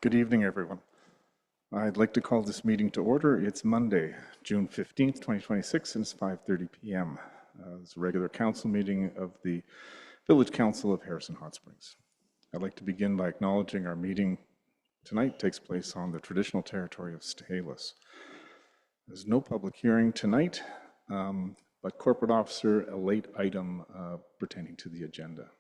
Good evening, everyone. I'd like to call this meeting to order. It's Monday, June 15th, 2026, and it's 5:30 p.m. It's a regular council meeting of the Village Council of Harrison Hot Springs. I'd like to begin by acknowledging our meeting tonight takes place on the traditional territory of Chehalis. There's no public hearing tonight, but corporate officer, a late item pertaining to the agenda.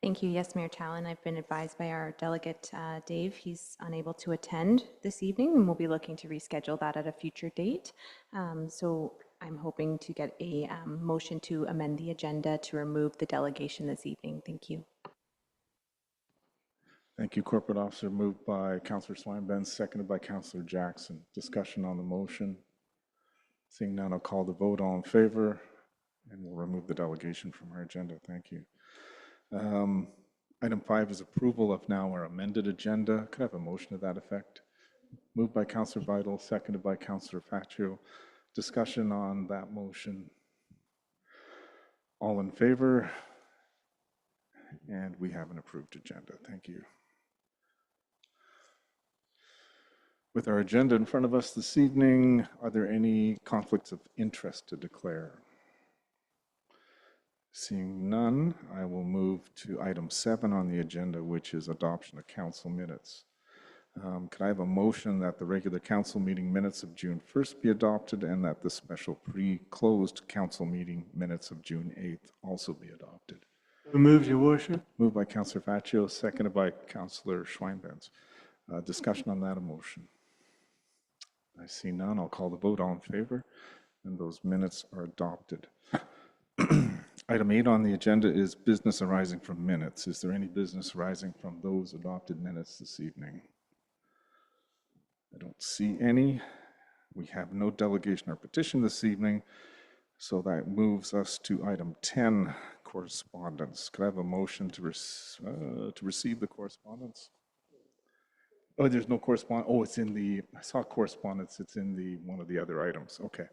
Thank you. Yes, Mayor Challen. I've been advised by our delegate, Dave, he's unable to attend this evening, and we'll be looking to reschedule that at a future date. So I'm hoping to get a motion to amend the agenda to remove the delegation this evening. Thank you. Thank you, Corporate Officer. Moved by Councillor Swinburne, seconded by Councillor Jackson. Discussion on the motion. Seeing none, I'll call the vote. All in favor, and we'll remove the delegation from our agenda. Thank you. Item 5 is approval of now our amended agenda. Could I have a motion to that effect? Moved by Councillor Vital, seconded by Councillor Faccio. Discussion on that motion. All in favor? And we have an approved agenda. Thank you. With our agenda in front of us this evening, are there any conflicts of interest to declare? Seeing none, I will move to item 7 on the agenda, which is adoption of council minutes. Could I have a motion that the regular council meeting minutes of June 1st be adopted and that the special pre-closed council meeting minutes of June 8th also be adopted? Moved, Your Worship. Moved by Councillor Faccio, seconded by Councillor Schweinbenz. Discussion on that motion. I see none. I'll call the vote. All in favor, and those minutes are adopted. Item 8 on the agenda is business arising from minutes. Is there any business arising from those adopted minutes this evening? I don't see any. We have no delegation or petition this evening, so that moves us to item 10, correspondence. Could I have a motion to receive the correspondence? Oh, there's no correspondence. Oh, it's in the, I saw correspondence. It's in the one of the other items. Okay.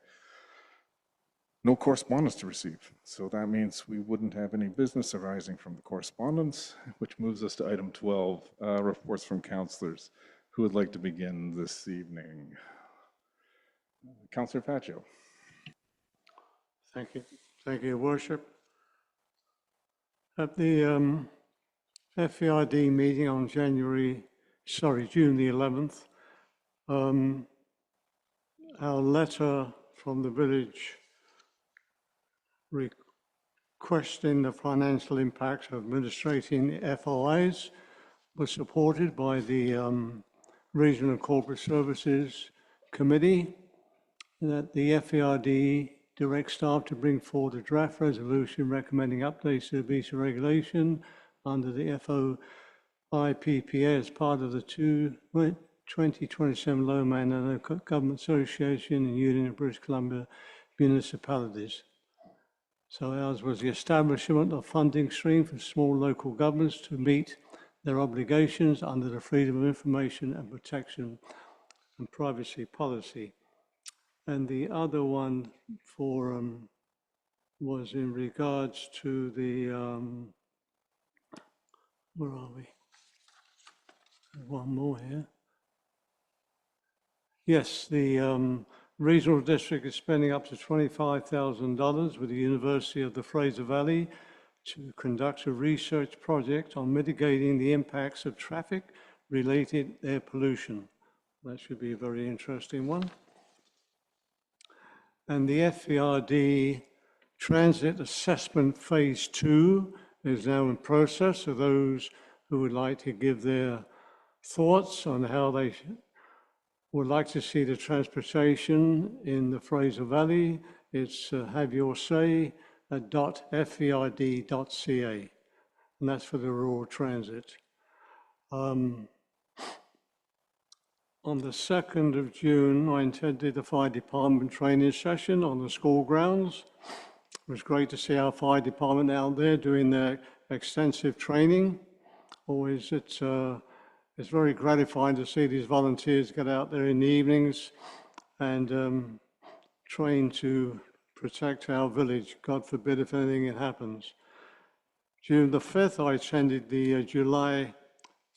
No correspondence to receive. So that means we wouldn't have any business arising from the correspondence, which moves us to item 12, reports from councillors. Who would like to begin this evening? Councillor Faccio. Thank you. Thank you, Your Worship. At the FVRD meeting on June the 11th, our letter from the village requesting the financial impact of administrating FOAs was supported by the Regional Corporate Services Committee, that the FVRD directs staff to bring forward a draft resolution recommending updates to the visa regulation under the FOIPPA as part of the 2027 Lowland and Local Government Association and Union of British Columbia Municipalities. So ours was the establishment of funding stream for small local governments to meet their obligations under the Freedom of Information and Protection and Privacy Policy. And the other one for was in regards to the, where are we? One more here. Yes, the regional district is spending up to $25,000 with the University of the Fraser Valley to conduct a research project on mitigating the impacts of traffic-related air pollution. That should be a very interesting one. And the FVRD Transit Assessment Phase 2 is now in process. So those who would like to give their thoughts on how they would like to see the transportation in the Fraser Valley, it's have your say at .fvrd.ca, and that's for the rural transit. On the 2nd of June, I attended the fire department training session on the school grounds. It was great to see our fire department out there doing their extensive training. Always, it's very gratifying to see these volunteers get out there in the evenings and train to protect our village. God forbid if anything happens. June the 5th, I attended the July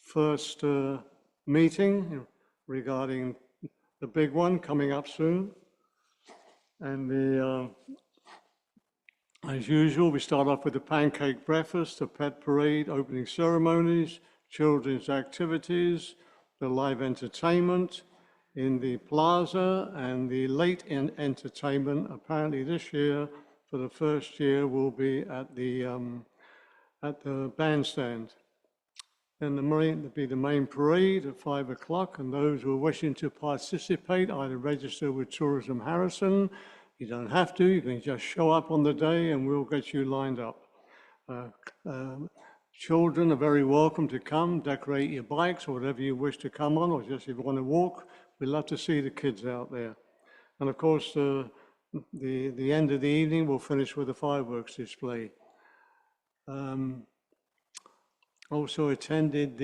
first meeting regarding the big one coming up soon. And as usual, we start off with the pancake breakfast, the pet parade, opening ceremonies, children's activities, the live entertainment in the plaza, and the late entertainment, apparently this year, for the first year, will be at the bandstand. Then there'll be the main parade at 5 o'clock, and those who are wishing to participate either register with Tourism Harrison. You don't have to, you can just show up on the day and we'll get you lined up. Children are very welcome to come, decorate your bikes or whatever you wish to come on, or just if you want to walk, we'd love to see the kids out there. And of course, the end of the evening, we'll finish with a fireworks display. Also attended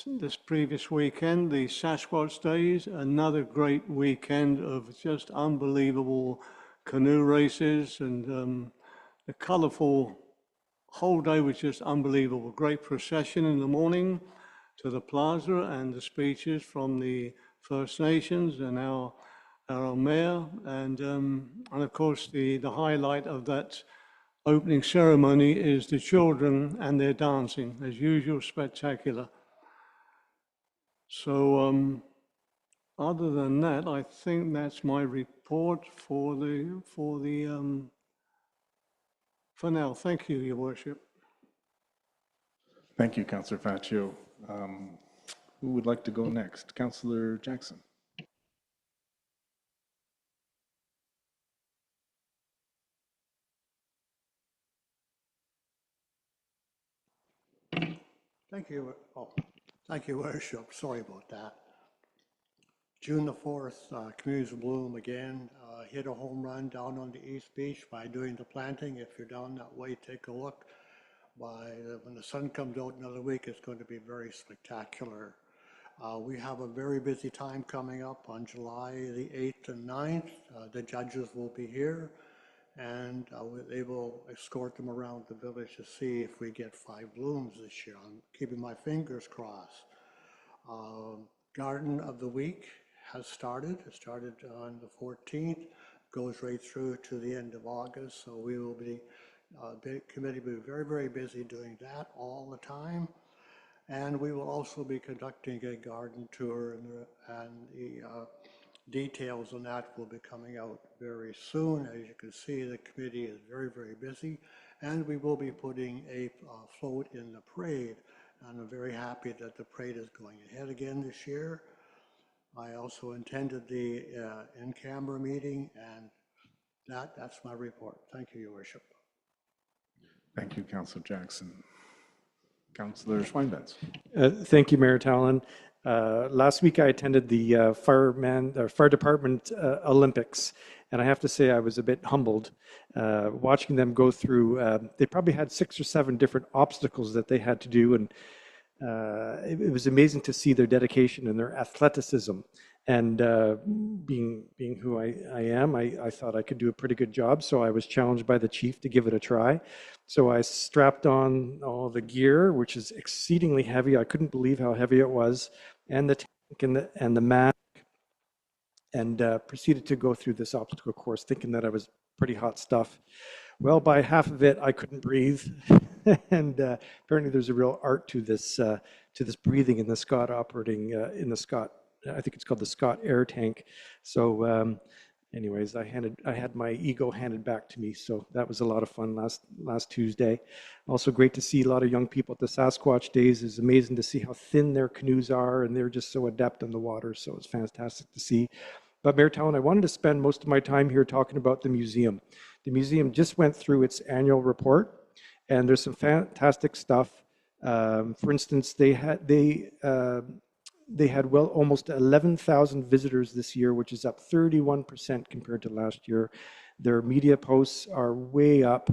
this previous weekend, the Sasquatch Days, another great weekend of just unbelievable canoe races, and the colorful whole day was just unbelievable. Great procession in the morning to the plaza, and the speeches from the First Nations and our mayor, and of course the highlight of that opening ceremony is the children and their dancing, as usual, spectacular. So other than that, I think that's my report for now. Thank you, Your Worship. Thank you, Councillor Faccio. Who would like to go next? Councillor Jackson. Thank you. Thank you, Worship. Sorry about that. June the 4th, Communities of Bloom again hit a home run down on the East Beach by doing the planting. If you're down that way, take a look. When the sun comes out another week, it's going to be very spectacular. We have a very busy time coming up on July the 8th and 9th. The judges will be here, and they will escort them around the village to see if we get 5 blooms this year. I'm keeping my fingers crossed. Garden of the Week has started. It started on the 14th, goes right through to the end of August. So we will be, the committee will be very, very busy doing that all the time. And we will also be conducting a garden tour, and the details on that will be coming out very soon. As you can see, the committee is very, very busy, and we will be putting a float in the parade. And I'm very happy that the parade is going ahead again this year. I also attended the in-camera meeting, and that's my report. Thank you, Your Worship. Thank you, Councillor Jackson. Councillor Schweinbetz. Thank you, Mayor Talon. Last week I attended the Fire Department Olympics, and I have to say I was a bit humbled watching them go through. They probably had 6 or 7 different obstacles that they had to do, and it was amazing to see their dedication and their athleticism. And being who I am, I thought I could do a pretty good job, so I was challenged by the chief to give it a try. So I strapped on all the gear, which is exceedingly heavy. I couldn't believe how heavy it was, and the tank and the mask, and proceeded to go through this obstacle course, thinking that I was pretty hot stuff. Well, by half of it, I couldn't breathe, and apparently there's a real art to this breathing in the Scott operating in the Scott. I think it's called the Scott Air Tank. So anyways, I had my ego handed back to me. So that was a lot of fun last Tuesday. Also great to see a lot of young people at the Sasquatch Days. It's amazing to see how thin their canoes are, and they're just so adept on the water. So it's fantastic to see. But Mayor Talon, I wanted to spend most of my time here talking about the museum. The museum just went through its annual report, and there's some fantastic stuff. For instance, they had almost 11,000 visitors this year, which is up 31% compared to last year. Their media posts are way up.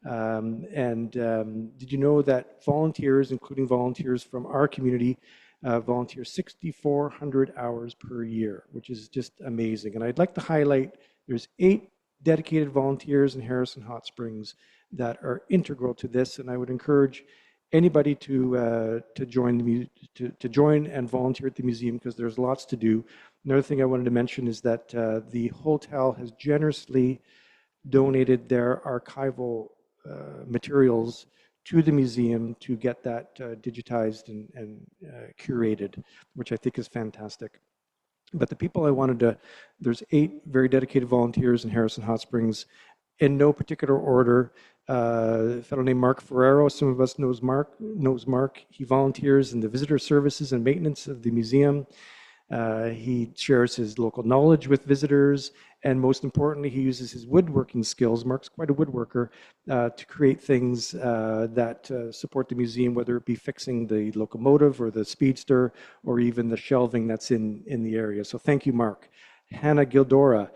Did you know that volunteers, including volunteers from our community, volunteer 6,400 hours per year, which is just amazing. And I'd like to highlight there's 8 dedicated volunteers in Harrison Hot Springs that are integral to this, and I would encourage anybody to join to join and volunteer at the museum, because there's lots to do. Another thing I wanted to mention is that the hotel has generously donated their archival materials to the museum to get that digitized and curated, which I think is fantastic. But the people I wanted to, there's 8 very dedicated volunteers in Harrison Hot Springs, in no particular order. A fellow named Mark Ferrero, some of us knows Mark. He volunteers in the visitor services and maintenance of the museum. He shares his local knowledge with visitors, and most importantly, he uses his woodworking skills. Mark's quite a woodworker, to create things that support the museum, whether it be fixing the locomotive or the speedster, or even the shelving that's in the area. So thank you, Mark. Hannah Gildora,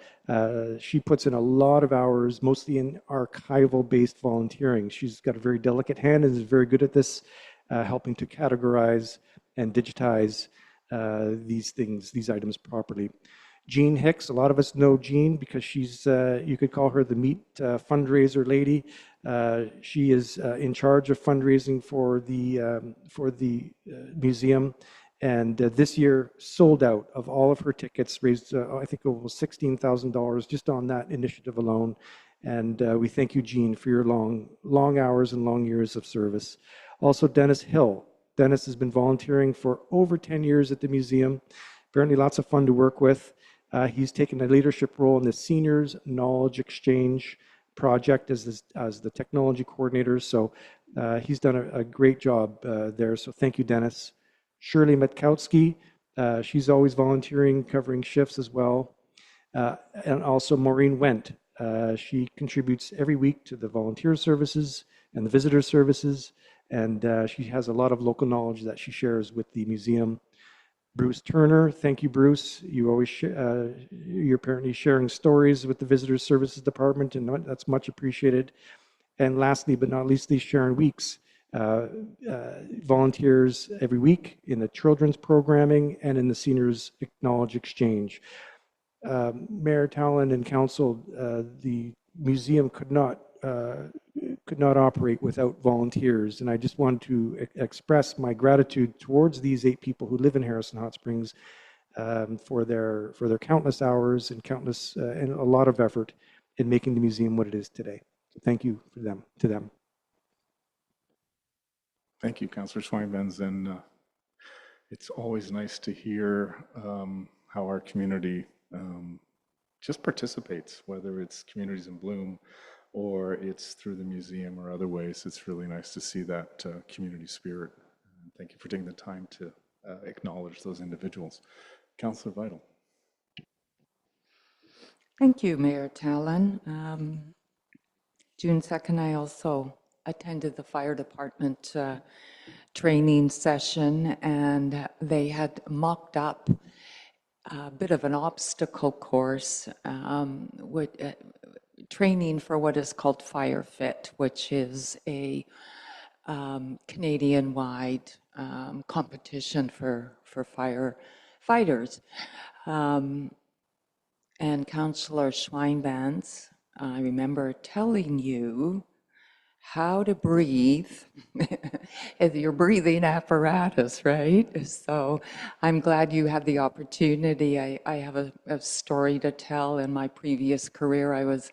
she puts in a lot of hours, mostly in archival-based volunteering. She's got a very delicate hand and is very good at this, helping to categorize and digitize these things, these items properly. Jean Hicks, a lot of us know Jean because she's, you could call her the meat fundraiser lady. She is in charge of fundraising for the museum. And this year sold out of all of her tickets, raised, I think, over $16,000 just on that initiative alone. And we thank you, Jean, for your long hours and long years of service. Also, Dennis Hill. Dennis has been volunteering for over 10 years at the museum. Apparently lots of fun to work with. He's taken a leadership role in the Seniors Knowledge Exchange project as the technology coordinator. So he's done a great job there. So thank you, Dennis. Shirley Metkowski, she's always volunteering, covering shifts as well. And also Maureen Wendt. She contributes every week to the volunteer services and the visitor services. And she has a lot of local knowledge that she shares with the museum. Bruce Turner, thank you, Bruce. You always you're apparently sharing stories with the Visitor Services Department, and that's much appreciated. And lastly, but not least, Sharon Weeks volunteers every week in the children's programming and in the Seniors Knowledge Exchange. Mayor Tallon and Council, the museum could not operate without volunteers, and I just want to express my gratitude towards these 8 people who live in Harrison Hot Springs for their countless hours and countless and a lot of effort in making the museum what it is today. So thank you to them. Thank you, Councillor Schweinbenz, and it's always nice to hear how our community just participates, whether it's Communities in Bloom or it's through the museum or other ways. It's really nice to see that community spirit. Thank you for taking the time to acknowledge those individuals. Councillor Vital. Thank you, Mayor Tallon. June 2nd, I also attended the fire department training session, and they had mocked up a bit of an obstacle course with training for what is called Fire Fit, which is a Canadian-wide competition for firefighters. And Councillor Schweinbenz, I remember telling you how to breathe as your breathing apparatus, right? So I'm glad you had the opportunity. I have a story to tell. In my previous career, I was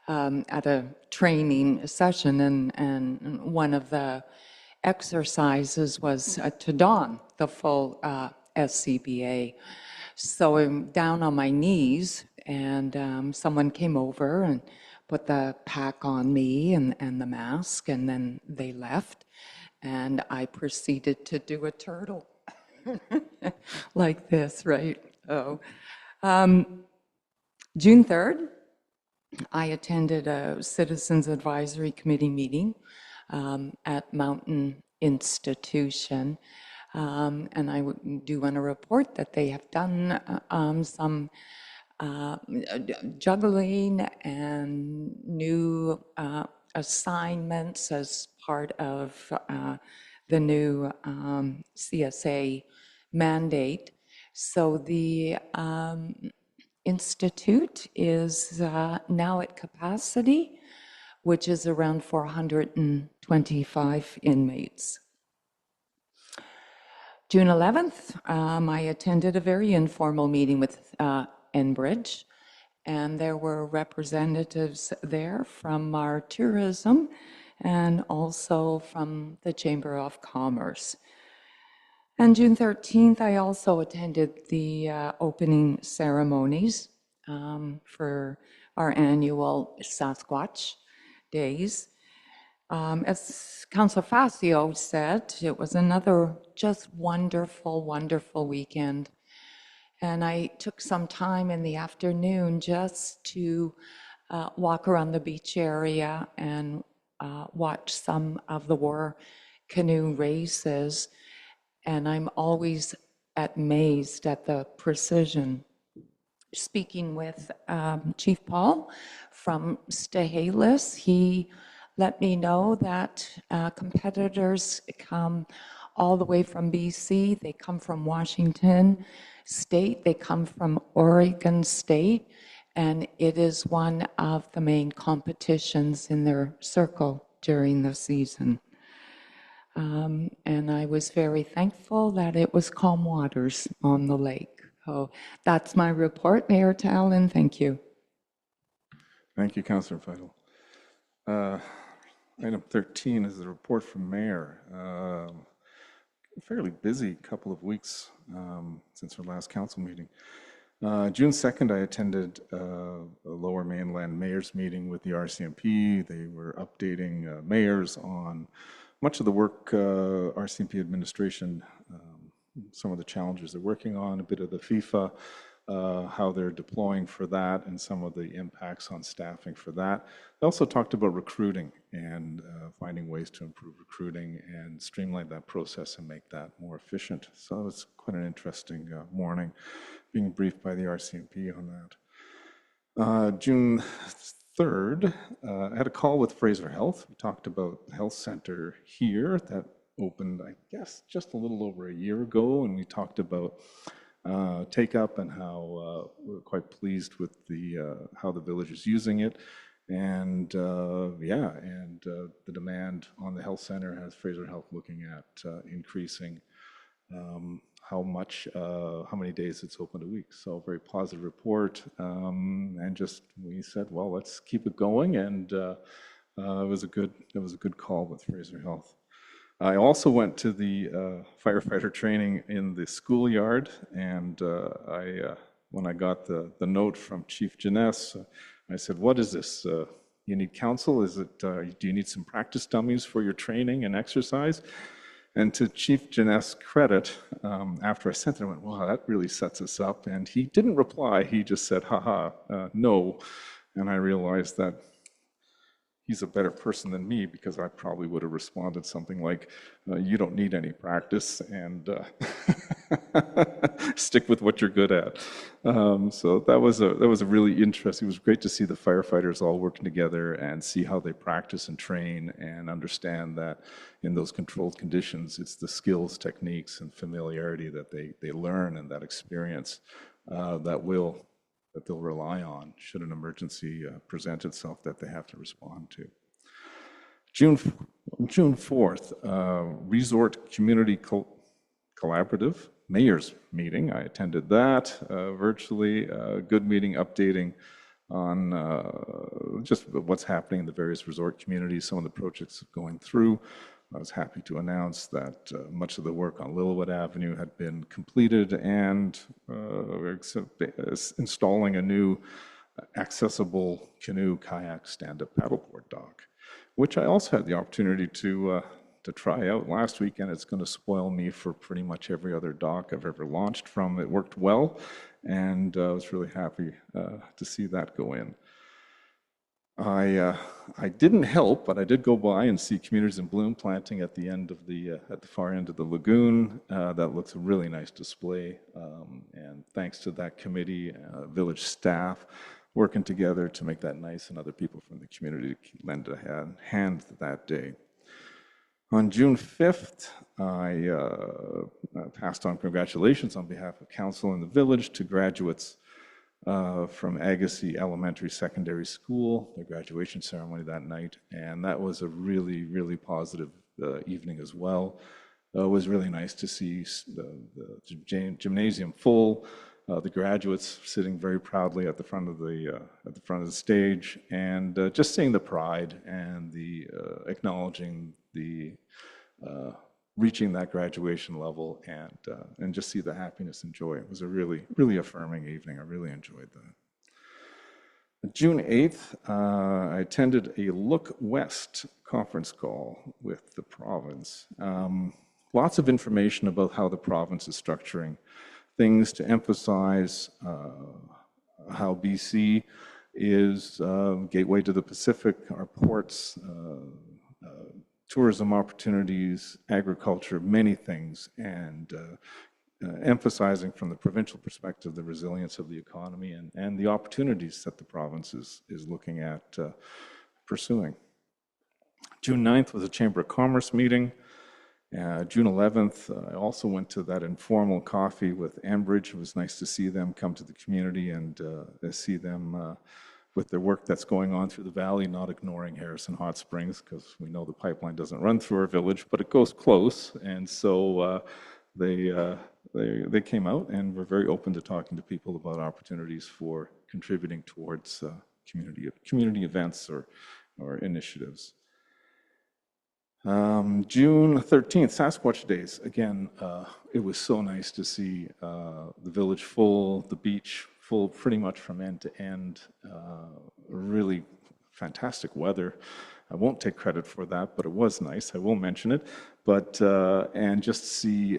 at a training session, and one of the exercises was to don the full SCBA. So I'm down on my knees, and someone came over and put the pack on me and the mask, and then they left, and I proceeded to do a turtle like this, right? Oh, June 3rd, I attended a Citizens Advisory Committee meeting at Mountain Institution, and I do want to report that they have done some juggling and new assignments as part of the new CSA mandate. So the Institute is now at capacity which is around 425 inmates. June 11th, I attended a very informal meeting with Enbridge, and there were representatives there from our tourism and also from the Chamber of Commerce. And June 13th, I also attended the opening ceremonies for our annual Sasquatch Days. As Councillor Facio said, it was another just wonderful, wonderful weekend. And I took some time in the afternoon just to walk around the beach area and watch some of the war canoe races. And I'm always amazed at the precision. Speaking with Chief Paul from Stehalis, he let me know that competitors come all the way from BC, they come from Washington State, they come from Oregon State, and it is one of the main competitions in their circle during the season. And I was very thankful that it was calm waters on the lake. So that's my report, Mayor Tallon. Thank you. Thank you, Councillor Feidel. Item 13 is the report from Mayor. Fairly busy couple of weeks since our last council meeting. June 2nd, I attended a Lower Mainland Mayor's meeting with the RCMP. They were updating mayors on much of the work RCMP administration, some of the challenges they're working on, a bit of the FIFA, how they're deploying for that, and some of the impacts on staffing for that. They also talked about recruiting and finding ways to improve recruiting and streamline that process and make that more efficient. So it's quite an interesting morning being briefed by the RCMP on that. June 3rd, I had a call with Fraser Health. We talked about the health center here that opened, I guess, just a little over a year ago, and we talked about take up and how we're quite pleased with the how the village is using it, and the demand on the health center has Fraser Health looking at increasing how many days it's open a week. So very positive report, and just we said, well, let's keep it going, and it was a good call with Fraser Health. I also went to the firefighter training in the schoolyard, and when I got the note from Chief Jeunesse, I said, what is this? You need counsel? Is it, do you need some practice dummies for your training and exercise? And to Chief Jeunesse credit, after I sent it, I went, wow, that really sets us up. And he didn't reply, he just said, haha, no. And I realized that he's a better person than me, because I probably would have responded something like, you don't need any practice, and stick with what you're good at. So that was a really interesting, it was great to see the firefighters all working together and see how they practice and train and understand that in those controlled conditions, it's the skills, techniques, and familiarity that they learn and that experience that they'll rely on should an emergency present itself that they have to respond to. June 4th, Resort Community Collaborative Mayor's meeting. I attended that virtually. Good meeting updating on just what's happening in the various resort communities, some of the projects going through. I was happy to announce that much of the work on Lillooet Avenue had been completed, and we're installing a new accessible canoe, kayak, stand-up paddleboard dock, which I also had the opportunity to try out last weekend. It's going to spoil me for pretty much every other dock I've ever launched from. It worked well, and I was really happy to see that go in. I didn't help, but I did go by and see Communities in Bloom planting at the end of at the far end of the lagoon. That looks a really nice display, and thanks to that committee, village staff working together to make that nice, and other people from the community to lend a hand that day. On June 5th, I passed on congratulations on behalf of council and the village to graduates from Agassiz Elementary Secondary School, their graduation ceremony that night. And that was a really, really positive evening as well. It was really nice to see the gymnasium full, the graduates sitting very proudly at the front of the stage, and just seeing the pride and the acknowledging the reaching that graduation level, and just see the happiness and joy. It was a really, really affirming evening. I really enjoyed that. June 8th, I attended a Look West conference call with the province. Lots of information about how the province is structuring things to emphasize how BC is gateway to the Pacific, our ports, tourism opportunities, agriculture, many things, and emphasizing from the provincial perspective the resilience of the economy and the opportunities that the province is looking at pursuing. June 9th was a Chamber of Commerce meeting. June 11th, I also went to that informal coffee with Enbridge. It was nice to see them come to the community and see them with their work that's going on through the valley, not ignoring Harrison Hot Springs, because we know the pipeline doesn't run through our village, but it goes close. And so they came out and were very open to talking to people about opportunities for contributing towards community events or initiatives. June 13th, Sasquatch Days. Again, it was so nice to see the village full, the beach full pretty much from end to end. Really fantastic weather. I won't take credit for that, but it was nice. I will mention it. But, and just see,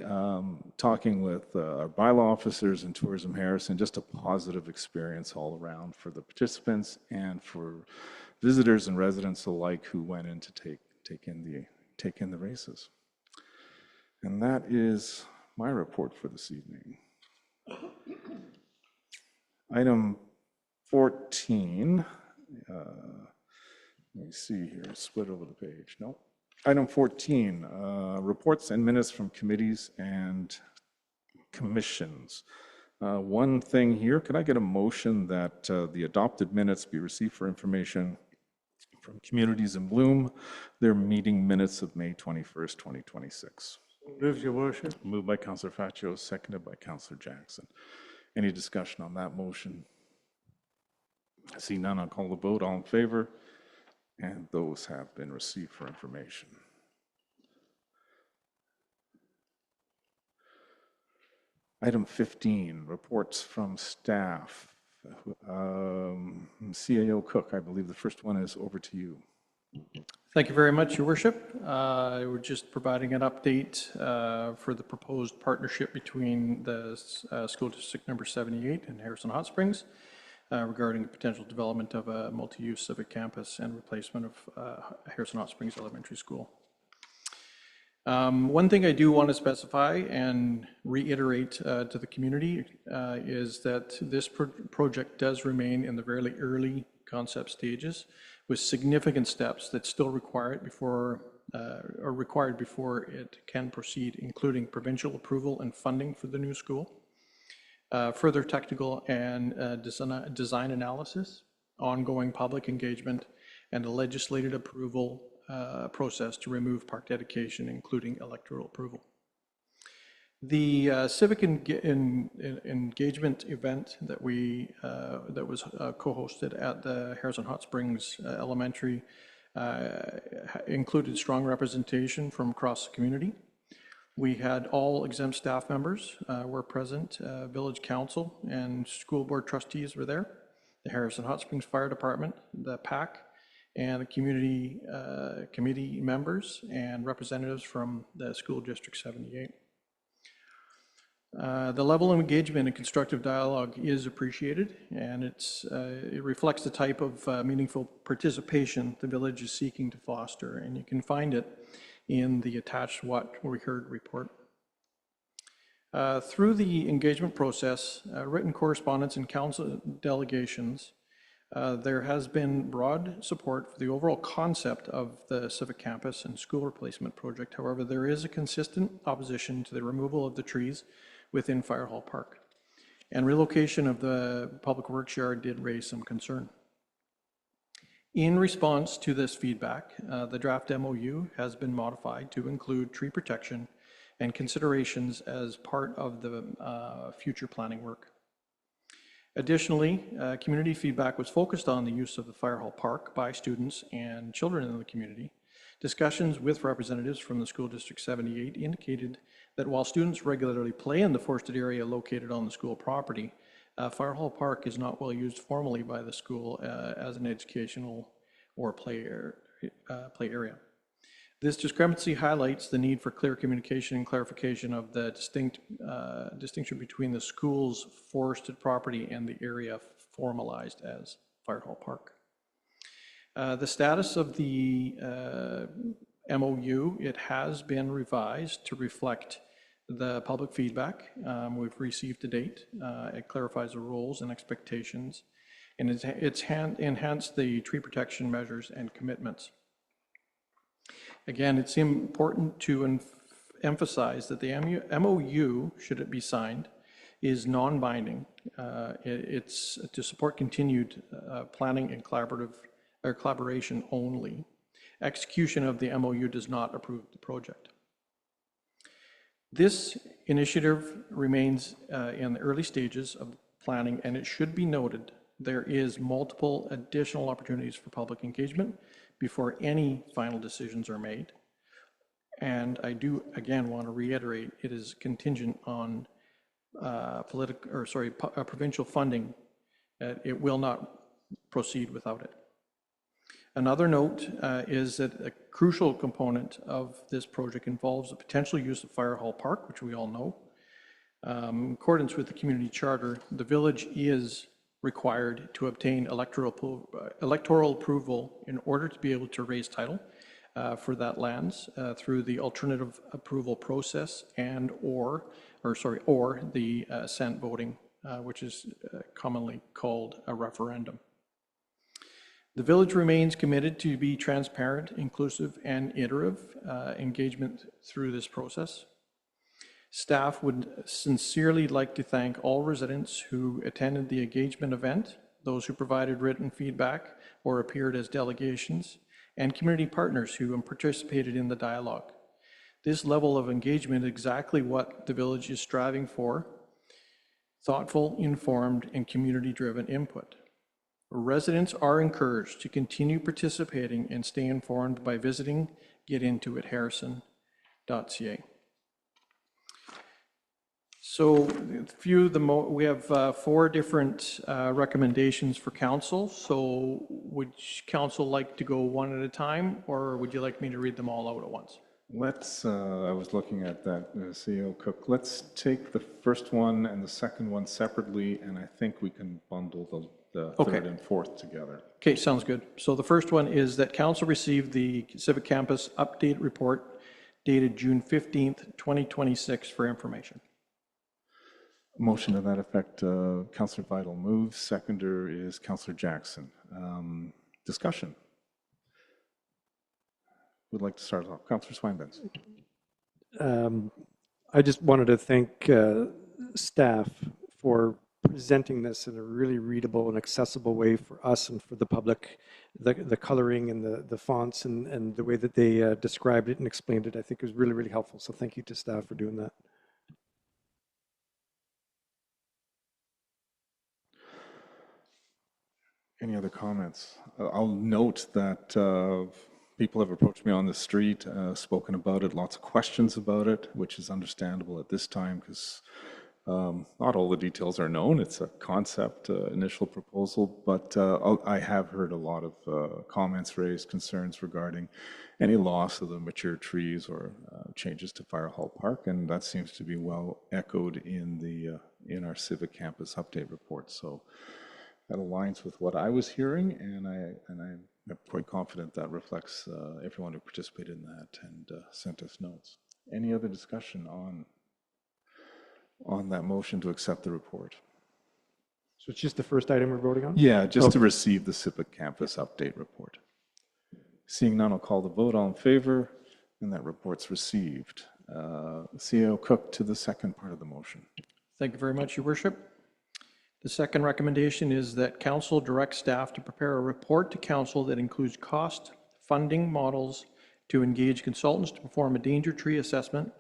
talking with our bylaw officers and Tourism Harrison, just a positive experience all around for the participants and for visitors and residents alike who went in to take in the races. And that is my report for this evening. Item 14, let me see here, split over the page. No. Item 14, reports and minutes from committees and commissions. One thing here, could I get a motion that the adopted minutes be received for information from Communities in Bloom, their meeting minutes of May 21st, 2026. Move, Your Worship. Moved by Councillor Faccio, seconded by Councillor Jackson. Any discussion on that motion? I see none. I'll call the vote. All in favor? And those have been received for information. Item 15, reports from staff. CAO Cook, I believe the first one is over to you. Thank you very much, Your Worship. We're just providing an update for the proposed partnership between the School District Number 78 and Harrison Hot Springs regarding the potential development of a multi-use civic campus and replacement of Harrison Hot Springs Elementary School. One thing I do want to specify and reiterate to the community is that this project does remain in the very early concept stages, with significant steps that still require it before are required before it can proceed, including provincial approval and funding for the new school, further technical and design analysis, ongoing public engagement, and a legislative approval process to remove park dedication, including electoral approval. The civic engagement event that was co-hosted at the Harrison Hot Springs Elementary included strong representation from across the community. We had all exempt staff members were present, village council and school board trustees were there, the Harrison Hot Springs Fire Department, the PAC, and the community committee members and representatives from the School District 78. The level of engagement and constructive dialogue is appreciated, and it reflects the type of meaningful participation the village is seeking to foster, and you can find it in the attached What We Heard report. Through the engagement process, written correspondence and council delegations, there has been broad support for the overall concept of the civic campus and school replacement project. However, there is a consistent opposition to the removal of the trees within Fire Hall Park. and relocation of the public works yard did raise some concern. In response to this feedback, the draft MOU has been modified to include tree protection and considerations as part of the future planning work. Additionally, community feedback was focused on the use of the Fire Hall Park by students and children in the community. Discussions with representatives from the School District 78 indicated that while students regularly play in the forested area located on the school property, Fire Hall Park is not well used formally by the school as an educational or play area. This discrepancy highlights the need for clear communication and clarification of the distinction between the school's forested property and the area formalized as Fire Hall Park. The status of the MOU, it has been revised to reflect the public feedback we've received to date. It clarifies the roles and expectations, and it's enhanced the tree protection measures and commitments. Again, it's important to emphasize that the MOU, should it be signed, is non-binding. It's to support continued planning and collaboration only. Execution of the MOU does not approve the project. This initiative remains in the early stages of planning, and it should be noted there is multiple additional opportunities for public engagement before any final decisions are made. And I do, again, want to reiterate, it is contingent on provincial funding. It will not proceed without it. Another note is that a crucial component of this project involves the potential use of Fire Hall Park, which we all know. In accordance with the community charter, the village is required to obtain electoral approval in order to be able to raise title for that lands through the alternative approval process or the assent voting, which is commonly called a referendum. The village remains committed to be transparent, inclusive, and iterative engagement through this process. Staff would sincerely like to thank all residents who attended the engagement event, those who provided written feedback or appeared as delegations, and community partners who participated in the dialogue. This level of engagement is exactly what the village is striving for: thoughtful, informed, and community-driven input. Residents are encouraged to continue participating and stay informed by visiting getintoitharrison.ca. So we have 4 different recommendations for council. So would council like to go one at a time, or would you like me to read them all out at once? Let's, I was looking at that, CEO Cook. Let's take the first one and the second one separately, and I think we can bundle the third and fourth together. Okay, sounds good. So the first one is that council received the Civic Campus update report dated June 15th, 2026 for information. Motion to that effect, Councillor Vital moves. Seconder is Councillor Jackson. Discussion. Would like to start off. Councillor Swinbanks. I just wanted to thank staff for presenting this in a really readable and accessible way for us and for the public. The coloring and the fonts and the way that they described it and explained it, I think was really, really helpful. So thank you to staff for doing that. Any other comments? I'll note that people have approached me on the street, spoken about it, lots of questions about it, which is understandable at this time because not all the details are known. It's a concept, initial proposal, but I have heard a lot of comments raised, concerns regarding any loss of the mature trees or changes to Fire Hall Park, and that seems to be well echoed in our Civic Campus update report. So that aligns with what I was hearing, and I'm quite confident that reflects everyone who participated in that and sent us notes. Any other discussion on that motion to accept the report? So it's just the first item we're voting on? Yeah, just to receive the Civic Campus update report. Seeing none, I'll call the vote. All in favor, and that report's received. CEO Cook to the second part of the motion. Thank you very much, Your Worship. The second recommendation is that council direct staff to prepare a report to council that includes cost, funding models, to engage consultants to perform a danger tree assessment,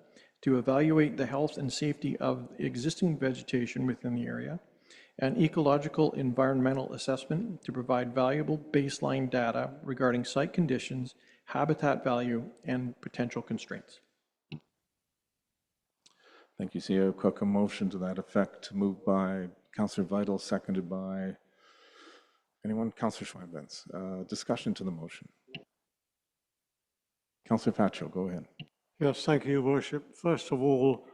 to evaluate the health and safety of existing vegetation within the area, an ecological environmental assessment to provide valuable baseline data regarding site conditions, habitat value, and potential constraints. Thank you, CEO Cook. A motion to that effect, moved by Councillor Vital, seconded by anyone? Councillor Schweinbens. Discussion to the motion. Councillor Pacho, go ahead. Yes, thank you, Your Worship. First of all,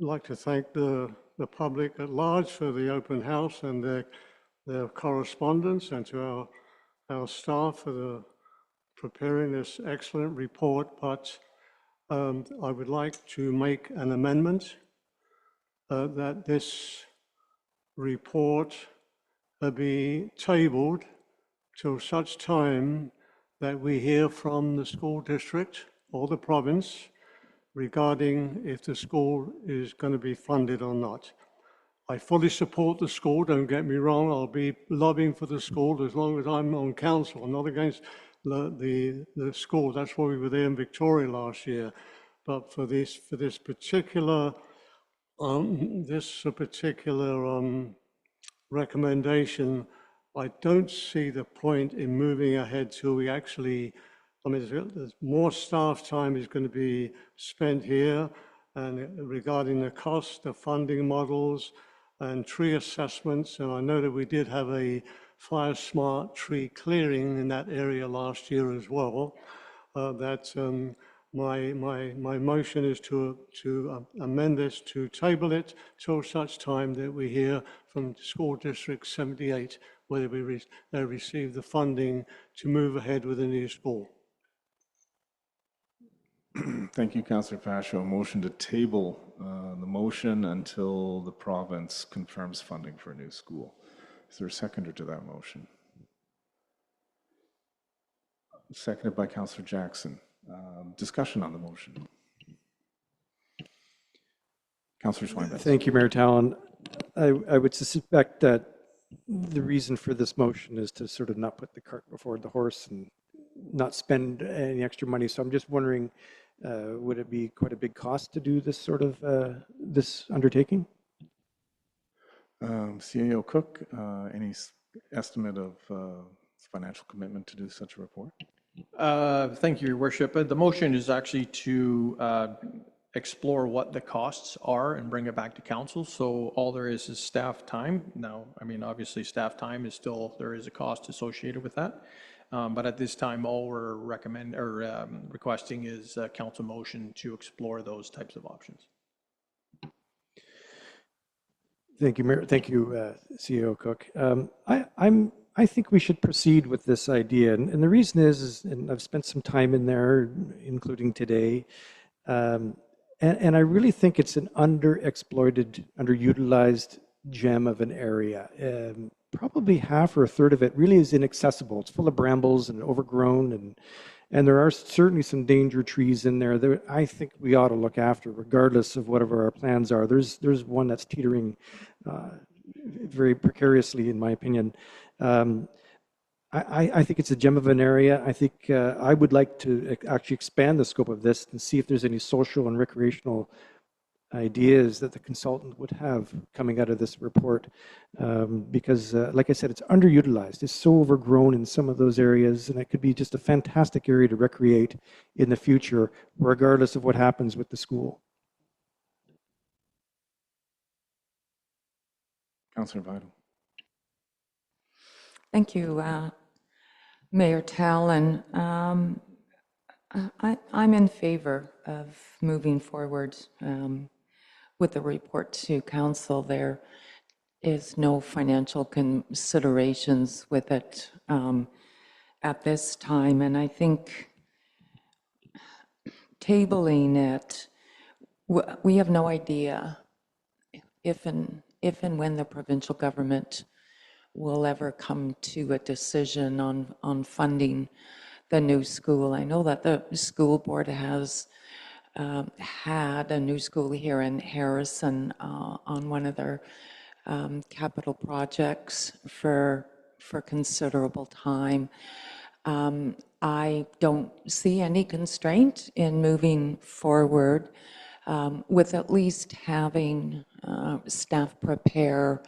I'd like to thank the public at large for the open house and their correspondence, and to our staff for preparing this excellent report. But I would like to make an amendment that this report be tabled till such time that we hear from the school district or the province regarding if the school is going to be funded or not. I fully support the school, don't get me wrong. I'll be lobbying for the school as long as I'm on council. I'm not against the school. That's why we were there in Victoria last year. But for this particular recommendation, I don't see the point in moving ahead till we actually, I mean, there's more staff time is going to be spent here, and regarding the cost, the funding models, and tree assessments. And I know that we did have a fire smart tree clearing in that area last year as well. My motion is to amend this, to table it till such time that we hear from School District 78 whether they receive the funding to move ahead with the new school. Thank you, Councillor Pacho. Motion to table the motion until the province confirms funding for a new school. Is there a seconder to that motion? Seconded by Councillor Jackson. Discussion on the motion. Councillor Schweinbach. Thank you, Mayor Talon. I would suspect that the reason for this motion is to sort of not put the cart before the horse and not spend any extra money. So I'm just wondering, would it be quite a big cost to do this sort of this undertaking? CEO Cook, any estimate of financial commitment to do such a report? Thank you, Your Worship. The motion is actually to explore what the costs are and bring it back to council. So all there is staff time. Now, I mean, obviously staff time is still, there is a cost associated with that. But at this time, all we're requesting is a council motion to explore those types of options. Thank you, Mayor. Thank you, CEO Cook. I think we should proceed with this idea. And the reason is, and I've spent some time in there, including today, and I really think it's an underexploited, underutilized gem of an area. Probably half or a third of it really is inaccessible. It's full of brambles and overgrown, and there are certainly some danger trees in there that I think we ought to look after, regardless of whatever our plans are. There's one that's teetering very precariously, in my opinion. I think it's a gem of an area. I think I would like to actually expand the scope of this and see if there's any social and recreational ideas that the consultant would have coming out of this report. Because, like I said, it's underutilized. It's so overgrown in some of those areas, and it could be just a fantastic area to recreate in the future, regardless of what happens with the school. Councillor Vital. Thank you, Mayor Talon. I'm in favor of moving forward with the report to council. There is no financial considerations with it at this time, and I think tabling it, we have no idea if and when the provincial government will ever come to a decision on funding the new school. I know that the school board has had a new school here in Harrison on one of their capital projects for considerable time. I don't see any constraint in moving forward with at least having staff prepare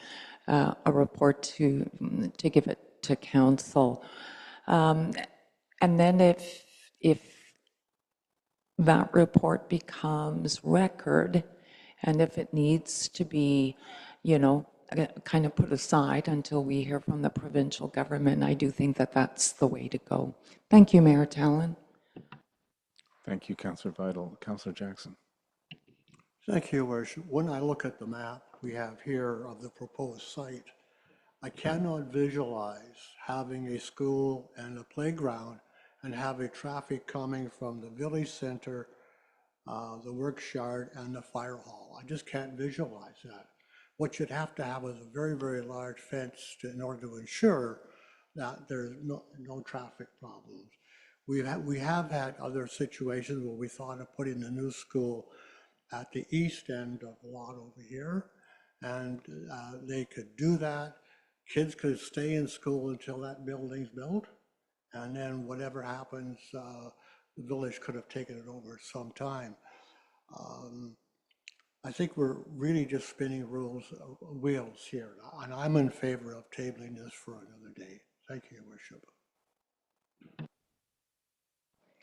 a report to give it to council. And then if that report becomes record, and if it needs to be, kind of put aside until we hear from the provincial government, I do think that that's the way to go. Thank you, Mayor Talon. Thank you, Councillor Vital. Councillor Jackson. Thank you, Your Worship. When I look at the map we have here of the proposed site, I cannot visualize having a school and a playground and having traffic coming from the village center, the works yard, and the fire hall. I just can't visualize that. What you'd have to have is a very, very large fence in order to ensure that there's no traffic problems. We have had other situations where we thought of putting the new school at the east end of the lot over here, and they could do that. Kids could stay in school until that building's built, and then whatever happens, the village could have taken it over some time. I think we're really just spinning wheels here, and I'm in favor of tabling this for another day. Thank you, Your Worship.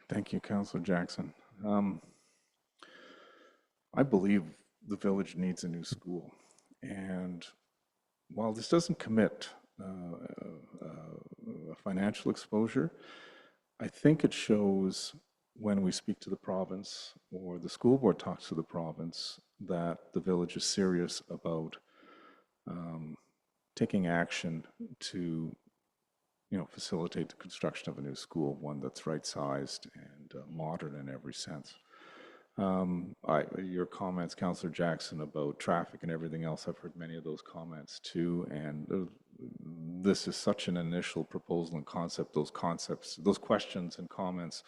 Thank you, Councillor Jackson. I believe the village needs a new school, and while this doesn't commit a financial exposure, I think it shows when we speak to the province or the school board talks to the province that the village is serious about taking action to facilitate the construction of a new school, one that's right-sized and modern in every sense. Your comments, Councillor Jackson, about traffic and everything else, I've heard many of those comments too, and this is such an initial proposal and concept. Those questions and comments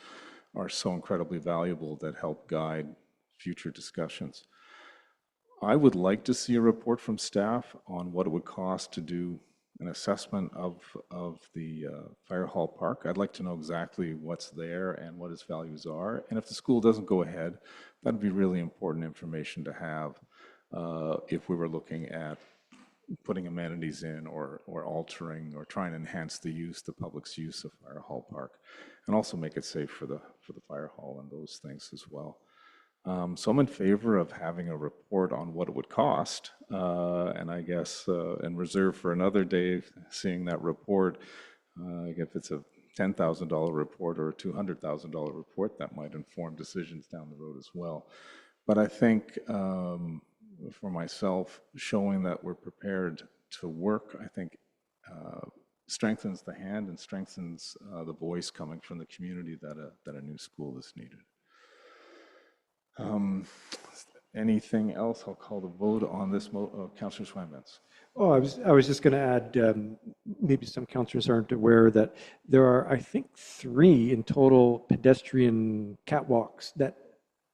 are so incredibly valuable that help guide future discussions. I would like to see a report from staff on what it would cost to do an assessment of the fire hall park. I'd like to know exactly what's there and what its values are. And if the school doesn't go ahead, that'd be really important information to have if we were looking at putting amenities in or altering or trying to enhance the public's use of Fire Hall Park, and also make it safe for the fire hall and those things as well. So I'm in favor of having a report on what it would cost, and I guess in reserve for another day, seeing that report, if it's a $10,000 report or a $200,000 report, that might inform decisions down the road as well. But I think for myself, showing that we're prepared to work, I think strengthens the hand and strengthens the voice coming from the community that a new school is needed. Anything else? I'll call the vote on this. Councillor Schweinbans. Oh, I was just going to add, maybe some councillors aren't aware that there are, I think, 3 in total pedestrian catwalks that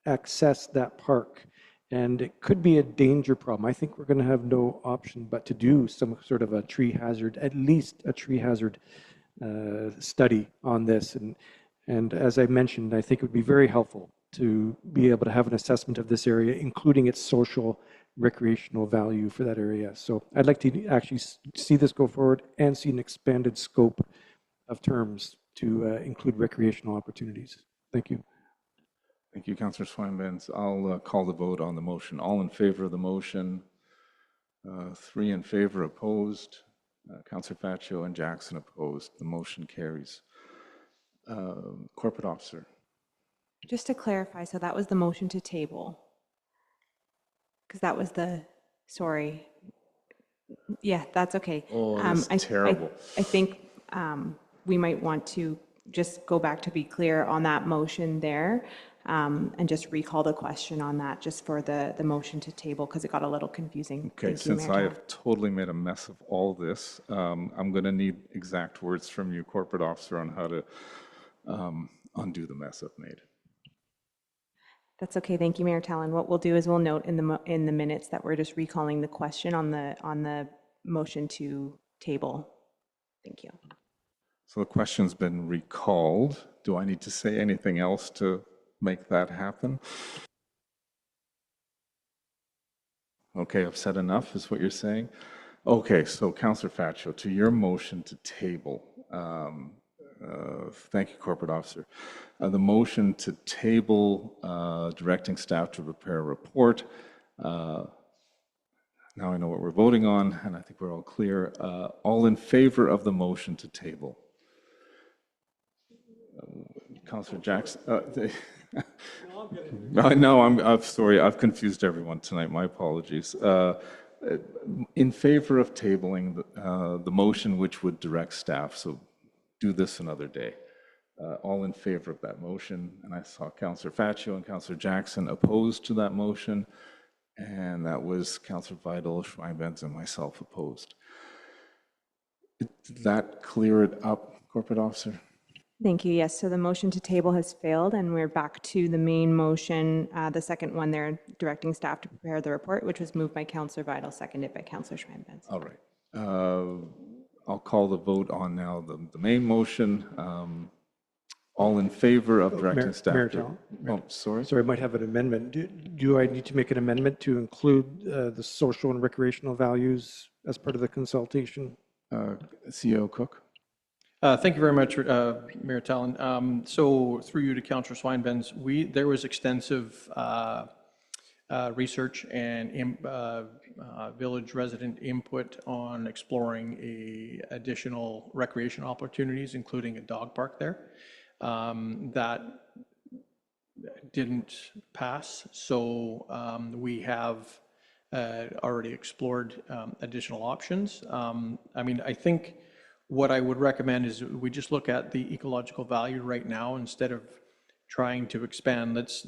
access that park. And it could be a danger problem. I think we're going to have no option but to do some sort of a tree hazard, at least a tree hazard study on this. And as I mentioned, I think it would be very helpful to be able to have an assessment of this area, including its social, recreational value for that area. So I'd like to actually see this go forward and see an expanded scope of terms to include recreational opportunities. Thank you. Thank you, Councillor Schweinbans. I'll call the vote on the motion. All in favor of the motion, 3 in favor, opposed. Councillor Faccio and Jackson opposed. The motion carries. Corporate Officer. Just to clarify, so that was the motion to table? Because that was sorry. Yeah, that's okay. Oh, that's terrible. I think we might want to just go back to be clear on that motion there and just recall the question on that just for the motion to table because it got a little confusing. Okay, since I have totally made a mess of all this, I'm going to need exact words from you, Corporate Officer, on how to undo the mess I've made. That's okay. Thank you, Mayor Talon. What we'll do is we'll note in in the minutes that we're just recalling the question on the motion to table. Thank you. So the question's been recalled. Do I need to say anything else to make that happen? Okay, I've said enough, is what you're saying? Okay, so Councillor Faccio, to your motion to table, thank you, Corporate Officer. The motion to table directing staff to prepare a report. Now I know what we're voting on, and I think we're all clear. All in favor of the motion to table? Councillor Jackson. No, I'm sorry. I've confused everyone tonight. My apologies. In favor of tabling the motion which would direct staff, so do this another day. All in favor of that motion, and I saw Councillor Faccio and Councillor Jackson opposed to that motion, and that was Councillor Vital, Schweinbenz, and myself opposed. Did that clear it up, Corporate Officer? Thank you. Yes, so the motion to table has failed, and we're back to the main motion, the second one there, directing staff to prepare the report, which was moved by Councillor Vital, seconded by Councillor Schweinbenz. All right. I'll call the vote on now the main motion. All in favor of directing staff? Mayor to- Talon. Oh, sorry. Sorry, I might have an amendment. Do I need to make an amendment to include the social and recreational values as part of the consultation? CEO Cook? Thank you very much, Mayor Talon. So through you to Councillor Schweinbenz, there was extensive research and village resident input on exploring additional recreation opportunities, including a dog park there. That didn't pass, so we have already explored additional options. I mean, I think what I would recommend is we just look at the ecological value right now instead of trying to expand. Let's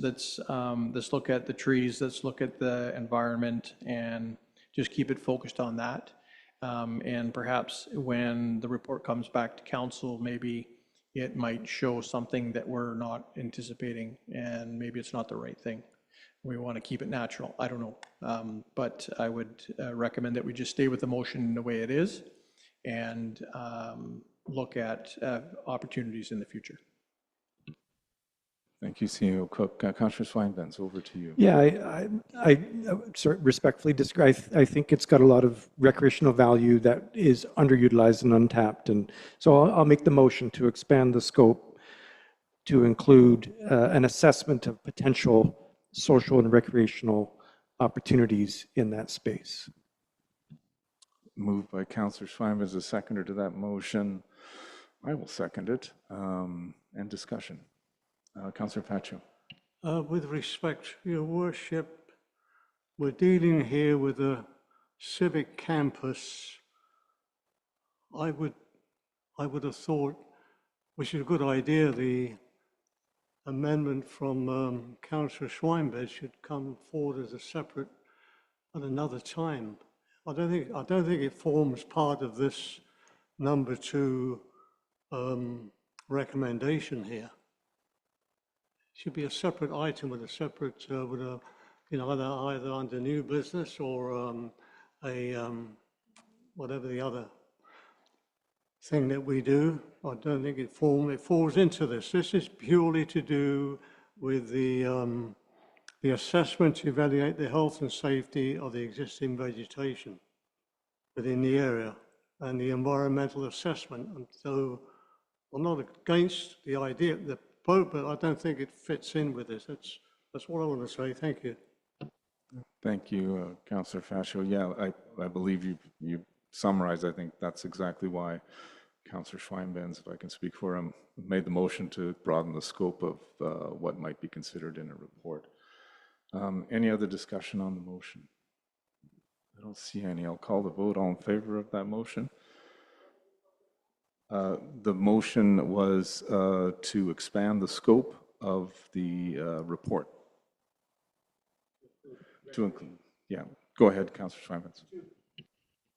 look at the trees, let's look at the environment, and just keep it focused on that. And perhaps when the report comes back to council, maybe it might show something that we're not anticipating, and maybe it's not the right thing. We want to keep it natural. I don't know. But I would recommend that we just stay with the motion the way it is and look at opportunities in the future. Thank you, CEO Cook. Councillor Schweinbenz, over to you. Yeah, I sort of respectfully disagree. I think it's got a lot of recreational value that is underutilized and untapped. And so I'll make the motion to expand the scope to include an assessment of potential social and recreational opportunities in that space. Moved by Councillor Schweinbenz, a seconder to that motion. I will second it. And discussion. Councillor Faccio. With respect, Your Worship, we're dealing here with a civic campus. I would have thought, which is a good idea, the amendment from Councillor Schweinbenz should come forward as a separate at another time. I don't think it forms part of this number 2 recommendation here. Should be a separate item with a separate, with a, you know, either under new business or whatever the other thing that we do. I don't think it falls into this. This is purely to do with the assessment to evaluate the health and safety of the existing vegetation within the area and the environmental assessment. And so I'm not against the idea, the vote, but I don't think it fits in with this. That's what I want to say. Thank you. Thank you, Councillor Faccio. Yeah, I believe you summarized. I think that's exactly why Councillor Schweinbenz, if I can speak for him, made the motion to broaden the scope of what might be considered in a report. Any other discussion on the motion? I don't see any. I'll call the vote. All in favor of that motion? The motion was to expand the scope of the report. To include, yeah. Go ahead, Councillor Schweinbenz.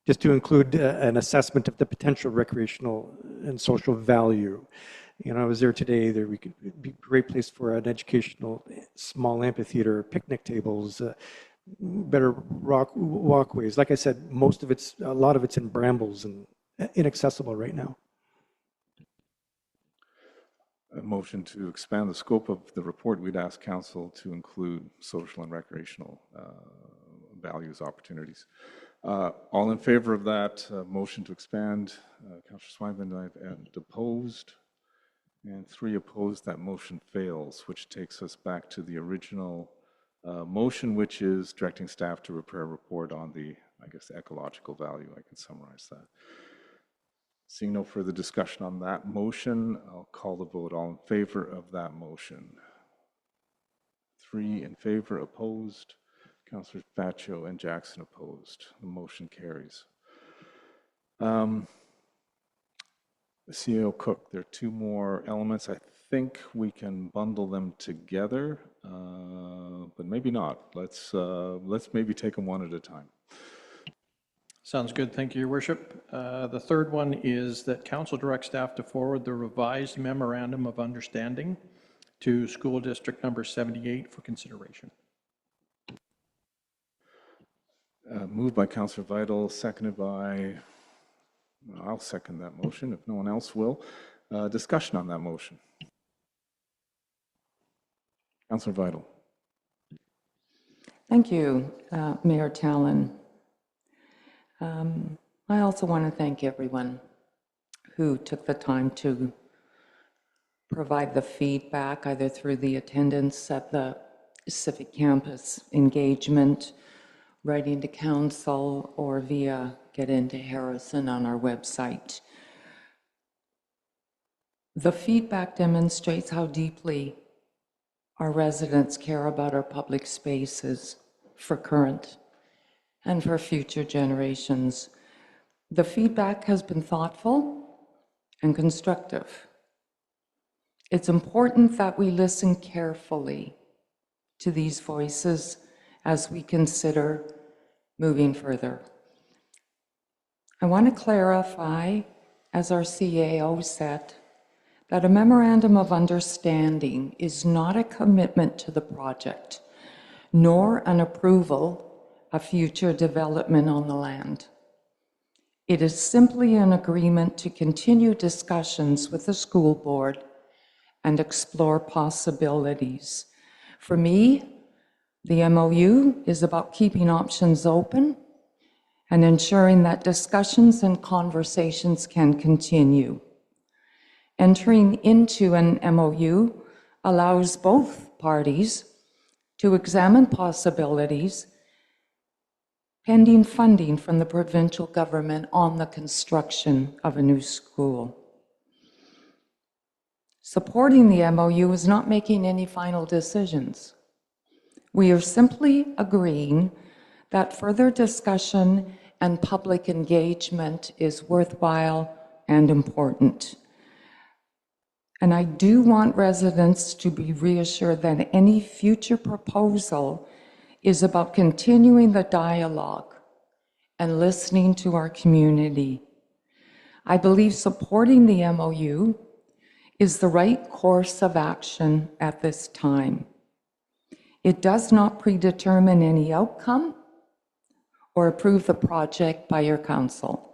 Just to include an assessment of the potential recreational and social value. You know, I was there today. There we could be a great place for an educational small amphitheater, picnic tables, better walkways. Like I said, a lot of it's in brambles and inaccessible right now. A motion to expand the scope of the report, we'd ask council to include social and recreational values, opportunities. All in favor of that motion to expand? Councillor Swinburne, and opposed? And 3 opposed. That motion fails, which takes us back to the original motion, which is directing staff to prepare a report on the, I guess, ecological value. I can summarize that. Seeing no further discussion on that motion, I'll call the vote. All in favor of that motion? 3 in favor, opposed. Councillors Batcho and Jackson opposed. The motion carries. CEO Cook, there are 2 more elements. I think we can bundle them together, but maybe not. Let's maybe take them one at a time. Sounds good. Thank you, Your Worship. The third one is that council directs staff to forward the revised memorandum of understanding to school district number 78 for consideration. Moved by Councillor Vital, seconded by, I'll second that motion if no one else will. Discussion on that motion. Councillor Vital. Thank you, Mayor Tallon. I also want to thank everyone who took the time to provide the feedback, either through the attendance at the Civic Campus engagement, writing to council, or via Get Into Harrison on our website. The feedback demonstrates how deeply our residents care about our public spaces for current and for future generations. The feedback has been thoughtful and constructive. It's important that we listen carefully to these voices as we consider moving further. I want to clarify, as our CAO said, that a memorandum of understanding is not a commitment to the project, nor an approval of future development on the land. It is simply an agreement to continue discussions with the school board and explore possibilities. For me, the MOU is about keeping options open and ensuring that discussions and conversations can continue. Entering into an MOU allows both parties to examine possibilities pending funding from the provincial government on the construction of a new school. Supporting the MOU is not making any final decisions. We are simply agreeing that further discussion and public engagement is worthwhile and important. And I do want residents to be reassured that any future proposal is about continuing the dialogue and listening to our community. I believe supporting the MOU is the right course of action at this time. It does not predetermine any outcome or approve the project by your council.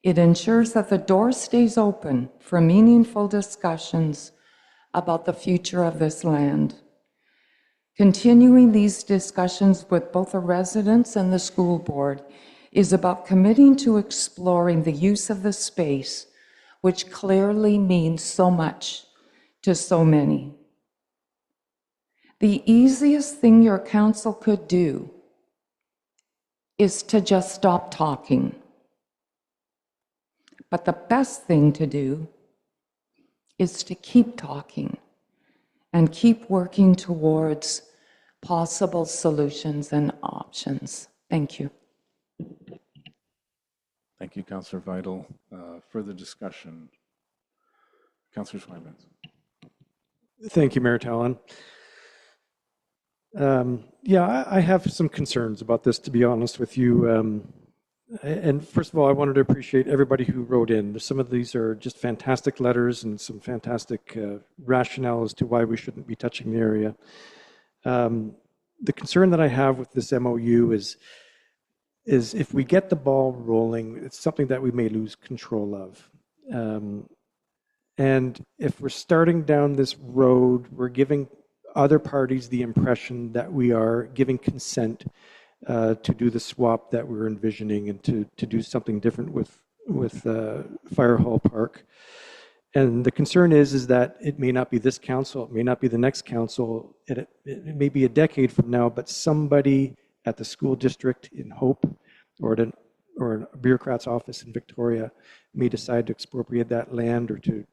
It ensures that the door stays open for meaningful discussions about the future of this land. Continuing these discussions with both the residents and the school board is about committing to exploring the use of the space, which clearly means so much to so many. The easiest thing your council could do is to just stop talking. But the best thing to do is to keep talking and keep working towards possible solutions and options. Thank you. Thank you, Councillor Vital. Further discussion. Councillor Swinburne. Thank you, Mayor Tallon. Yeah, I have some concerns about this, to be honest with you. And first of all, I wanted to appreciate everybody who wrote in. Some of these are just fantastic letters and some fantastic rationale as to why we shouldn't be touching the area. The concern that I have with this MOU is if we get the ball rolling, it's something that we may lose control of. And if we're starting down this road, we're giving other parties the impression that we are giving consent to do the swap that we're envisioning and to do something different with Fire Hall Park. And the concern is that it may not be this council, it may not be the next council, it may be a decade from now, but somebody at the school district in Hope or a bureaucrat's office in Victoria may decide to expropriate that land, or to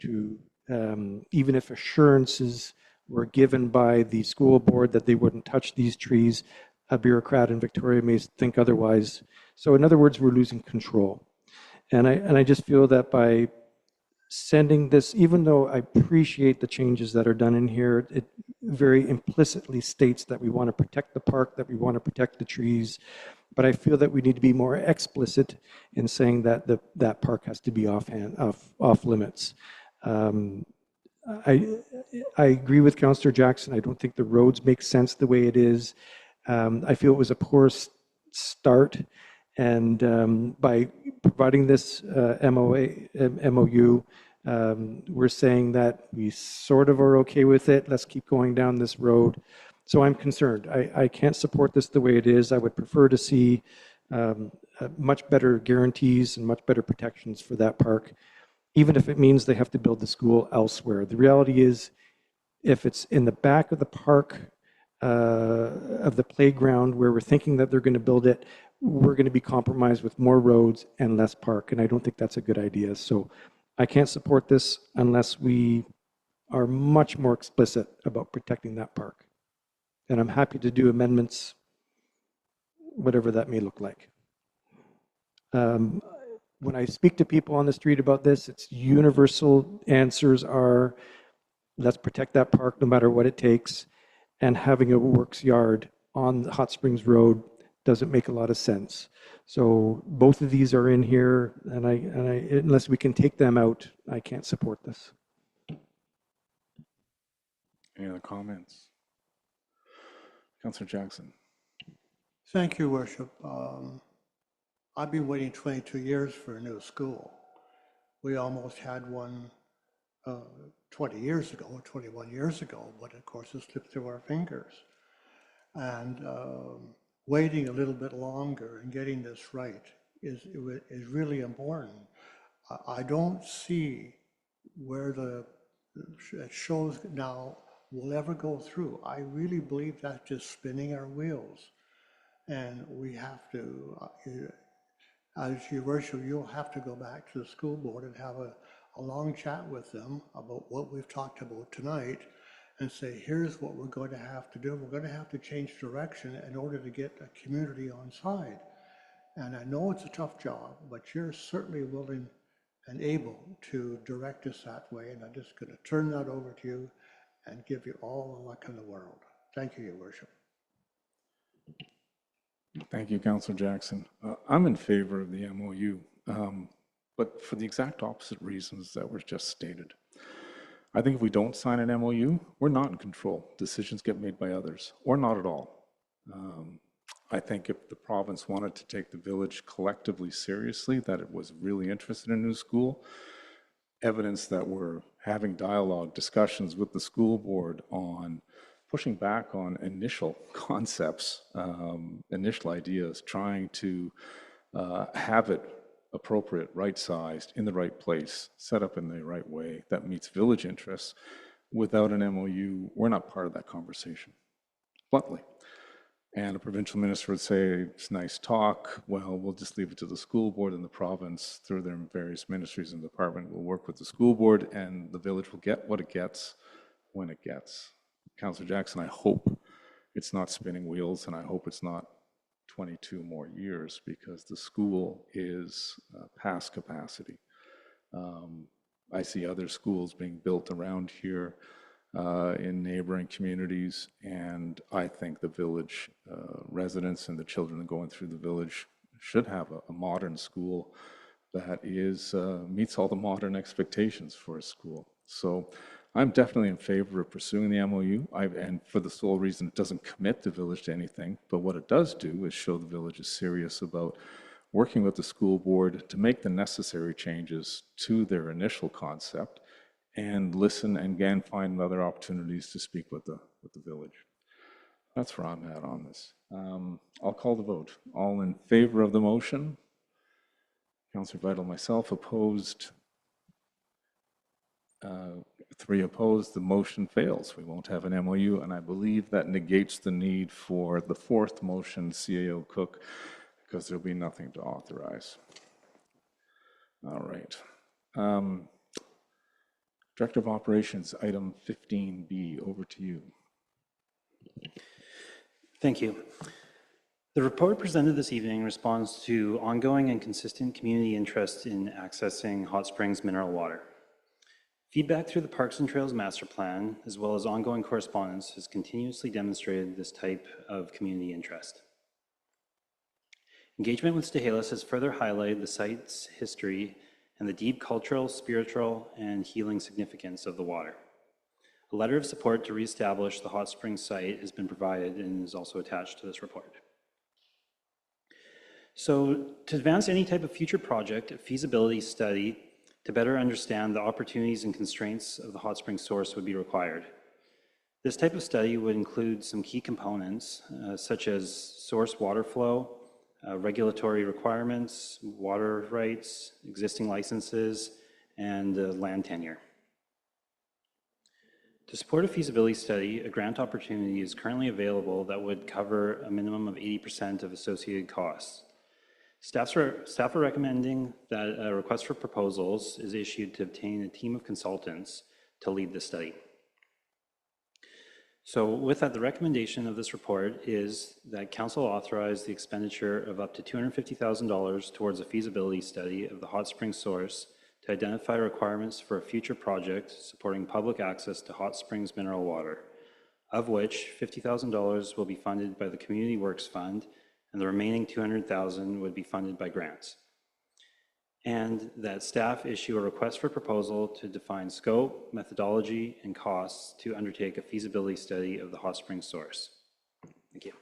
even if assurances were given by the school board that they wouldn't touch these trees, a bureaucrat in Victoria may think otherwise. So in other words, we're losing control. And I just feel that by sending this, even though I appreciate the changes that are done in here, it very implicitly states that we want to protect the park, that we want to protect the trees. But I feel that we need to be more explicit in saying that that park has to be off limits. I agree with Councillor Jackson. I don't think the roads make sense the way it is. I feel it was a poor start, and by providing this MOU, we're saying that we sort of are okay with it. Let's keep going down this road. So I'm concerned. I can't support this the way it is. I would prefer to see much better guarantees and much better protections for that park, even if it means they have to build the school elsewhere. The reality is, if it's in the back of the park, of the playground where we're thinking that they're going to build it, we're going to be compromised with more roads and less park, and I don't think that's a good idea. So I can't support this unless we are much more explicit about protecting that park. And I'm happy to do amendments, whatever that may look like. When I speak to people on the street about this, it's universal answers are, let's protect that park no matter what it takes. And having a works yard on Hot Springs Road doesn't make a lot of sense. So both of these are in here, and I unless we can take them out, I can't support this. Any other comments? Councillor Jackson. Thank you, Worship. I've been waiting 22 years for a new school. We almost had one 20 years ago, 21 years ago, but of course it slipped through our fingers. And waiting a little bit longer and getting this right is really important. I don't see where it shows now will ever go through. I really believe that's just spinning our wheels. And we have to, as your worship, you'll have to go back to the school board and have a long chat with them about what we've talked about tonight and say, here's what we're going to have to do. We're going to have to change direction in order to get a community on side. And I know it's a tough job, but you're certainly willing and able to direct us that way. And I'm just going to turn that over to you and give you all the luck in the world. Thank you, your worship. Thank you, Councillor Jackson. I'm in favor of the MOU, but for the exact opposite reasons that were just stated. I think if we don't sign an MOU, we're not in control. Decisions get made by others, or not at all. I think if the province wanted to take the village collectively seriously, that it was really interested in a new school, evidence that we're having dialogue, discussions with the school board on pushing back on initial concepts, initial ideas, trying to have it appropriate, right-sized, in the right place, set up in the right way that meets village interests. Without an MOU, we're not part of that conversation, bluntly. And a provincial minister would say, it's nice talk, well, we'll just leave it to the school board and the province through their various ministries and department will work with the school board and the village will get what it gets when it gets. Councillor Jackson, I hope it's not spinning wheels and I hope it's not 22 more years because the school is past capacity. I see other schools being built around here in neighboring communities, and I think the village residents and the children going through the village should have a modern school that is, meets all the modern expectations for a school. So I'm definitely in favor of pursuing the MOU, and for the sole reason it doesn't commit the village to anything, but what it does do is show the village is serious about working with the school board to make the necessary changes to their initial concept and listen and again find other opportunities to speak with the village. That's where I'm at on this. I'll call the vote. All in favor of the motion? Councillor Vital, myself, opposed. 3 opposed, the motion fails. We won't have an MOU, and I believe that negates the need for the 4th motion, CAO Cook, because there'll be nothing to authorize. All right. Director of Operations, item 15B, over to you. Thank you. The report presented this evening responds to ongoing and consistent community interest in accessing Hot Springs mineral water. Feedback through the Parks and Trails Master Plan, as well as ongoing correspondence, has continuously demonstrated this type of community interest. Engagement with Stehelas has further highlighted the site's history and the deep cultural, spiritual, and healing significance of the water. A letter of support to reestablish the Hot Springs site has been provided and is also attached to this report. So, to advance any type of future project, a feasibility study to better understand the opportunities and constraints of the hot spring source would be required. This type of study would include some key components, such as source water flow, regulatory requirements, water rights, existing licenses, and land tenure. To support a feasibility study, a grant opportunity is currently available that would cover a minimum of 80% of associated costs. Staff are recommending that a request for proposals is issued to obtain a team of consultants to lead the study. So with that, the recommendation of this report is that Council authorize the expenditure of up to $250,000 towards a feasibility study of the hot spring source to identify requirements for a future project supporting public access to hot springs mineral water, of which $50,000 will be funded by the Community Works Fund and the remaining $200,000 would be funded by grants. And that staff issue a request for proposal to define scope, methodology, and costs to undertake a feasibility study of the hot spring source. Thank you.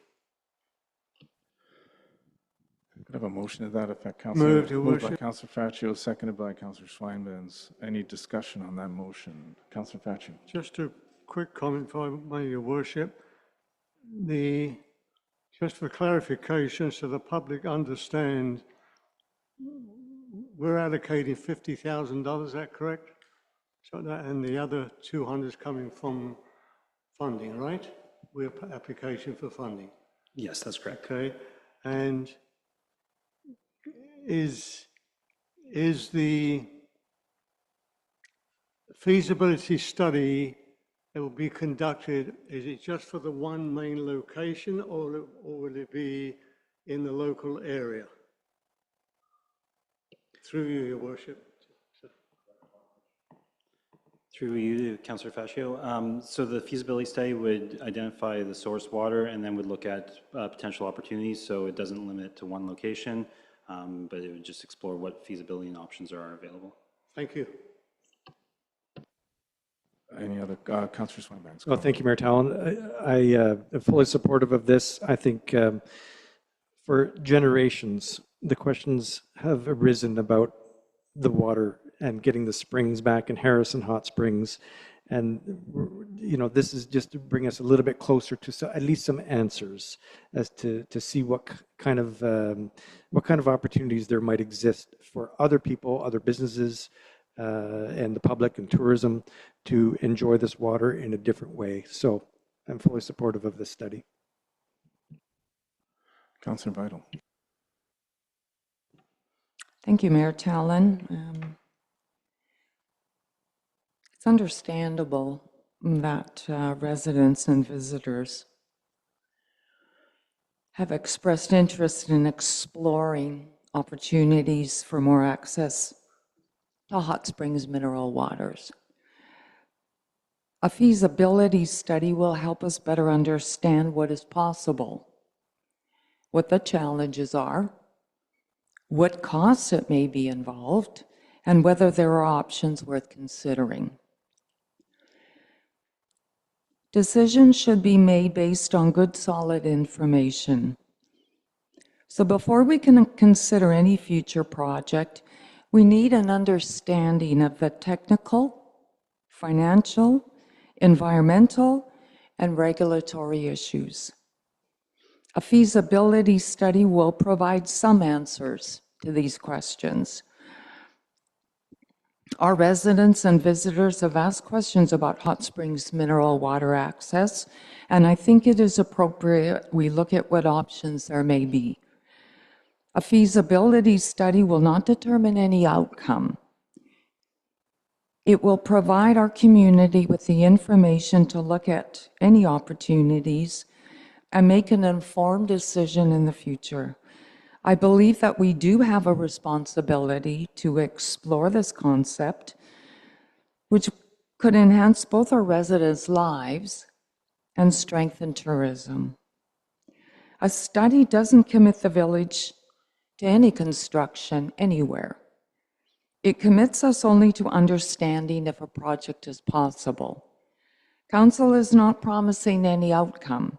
Could I have a motion to that effect, Councillor? Moved, Your Moved by Worship. Councillor Faccio, seconded by Councillor Schweinbenz. Any discussion on that motion? Councillor Faccio. Just a quick comment, if I may, Your Worship. Just for clarification, so the public understand, we're allocating $50,000, is that correct? So that, and the other 200 is coming from funding, right? We're application for funding. Yes, that's correct. Okay, and is the feasibility study that will be conducted, is it just for the one main location or will it be in the local area? Through you, Your Worship. Through you, Councillor Fascio. So the feasibility study would identify the source water and then would look at potential opportunities. So it doesn't limit it to one location, but it would just explore what feasibility and options are available. Thank you. Any other, Councillor Schweinbenz? Well, thank you, Mayor Talon. I am fully supportive of this. I think for generations, the questions have arisen about the water and getting the springs back in Harrison Hot Springs. And, you know, this is just to bring us a little bit closer to at least some answers as to see what kind of opportunities there might exist for other people, other businesses, and the public and tourism to enjoy this water in a different way. So I'm fully supportive of this study. Councillor Vital. Thank you, Mayor Talon. It's understandable that residents and visitors have expressed interest in exploring opportunities for more access to hot springs mineral waters. A feasibility study will help us better understand what is possible, what the challenges are, what costs it may be involved, and whether there are options worth considering. Decisions should be made based on good, solid information. So before we can consider any future project, we need an understanding of the technical, financial, environmental, and regulatory issues. A feasibility study will provide some answers to these questions. Our residents and visitors have asked questions about Hot Springs mineral water access, and I think it is appropriate we look at what options there may be. A feasibility study will not determine any outcome. It will provide our community with the information to look at any opportunities and make an informed decision in the future. I believe that we do have a responsibility to explore this concept, which could enhance both our residents' lives and strengthen tourism. A study doesn't commit the village to any construction anywhere. It commits us only to understanding if a project is possible. Council is not promising any outcome.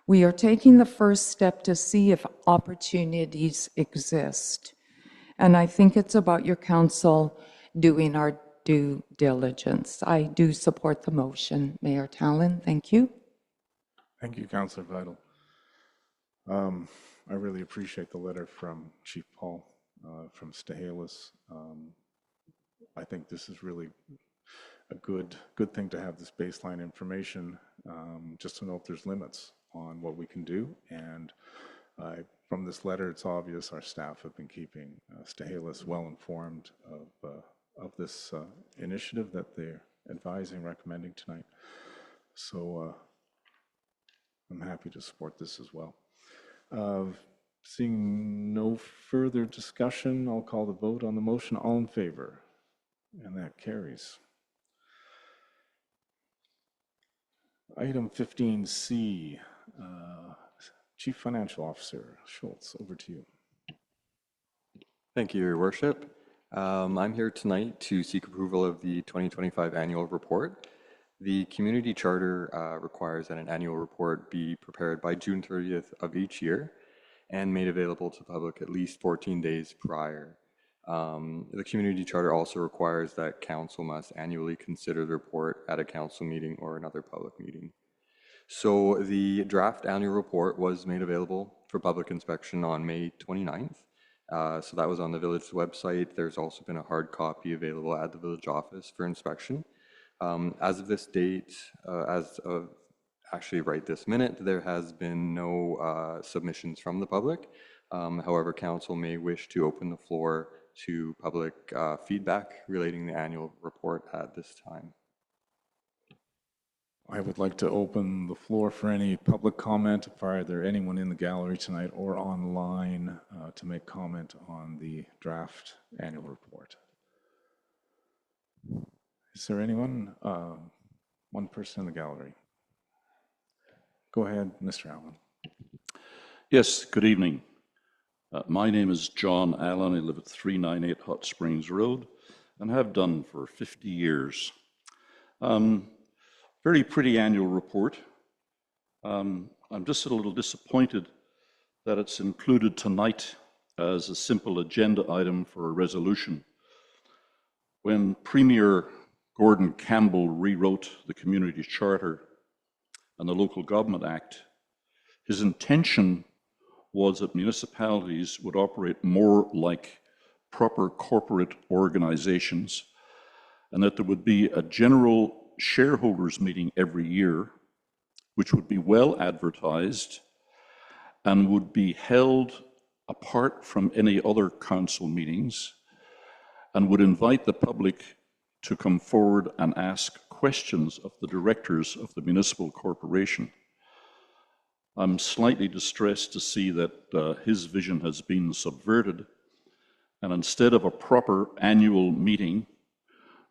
We are taking the first step to see if opportunities exist. And I think it's about your council doing our due diligence. I do support the motion. Mayor Tallon, thank you. Thank you, Councillor Vital. I really appreciate the letter from Chief Paul from Stahelis. I think this is really a good thing to have this baseline information, just to know if there's limits on what we can do. And from this letter, it's obvious our staff have been keeping Stahelis well informed of this initiative that they're advising, recommending tonight. So I'm happy to support this as well. Seeing no further discussion, I'll call the vote on the motion. All in favor? And that carries. Item 15C, Chief Financial Officer Schultz, over to you. Thank you, Your Worship. I'm here tonight to seek approval of the 2025 annual report. The community charter requires that an annual report be prepared by June 30th of each year and made available to the public at least 14 days prior. The community charter also requires that council must annually consider the report at a council meeting or another public meeting. So the draft annual report was made available for public inspection on May 29th. So that was on the village's website. There's also been a hard copy available at the village office for inspection. As of this date, as of actually right this minute, there has been no submissions from the public. However, council may wish to open the floor to public feedback relating the annual report at this time. I would like to open the floor for any public comment. If there anyone in the gallery tonight or online to make comment on the draft annual report. Is there anyone? One person in the gallery. Go ahead, Mr. Allen. Yes, good evening. My name is John Allen. I live at 398 Hot Springs Road and have done for 50 years. Very pretty annual report. I'm just a little disappointed that it's included tonight as a simple agenda item for a resolution. When Premier Gordon Campbell rewrote the Community Charter and the Local Government Act, his intention was that municipalities would operate more like proper corporate organizations and that there would be a general shareholders meeting every year, which would be well advertised and would be held apart from any other council meetings and would invite the public to come forward and ask questions of the directors of the municipal corporation. I'm slightly distressed to see that his vision has been subverted, and instead of a proper annual meeting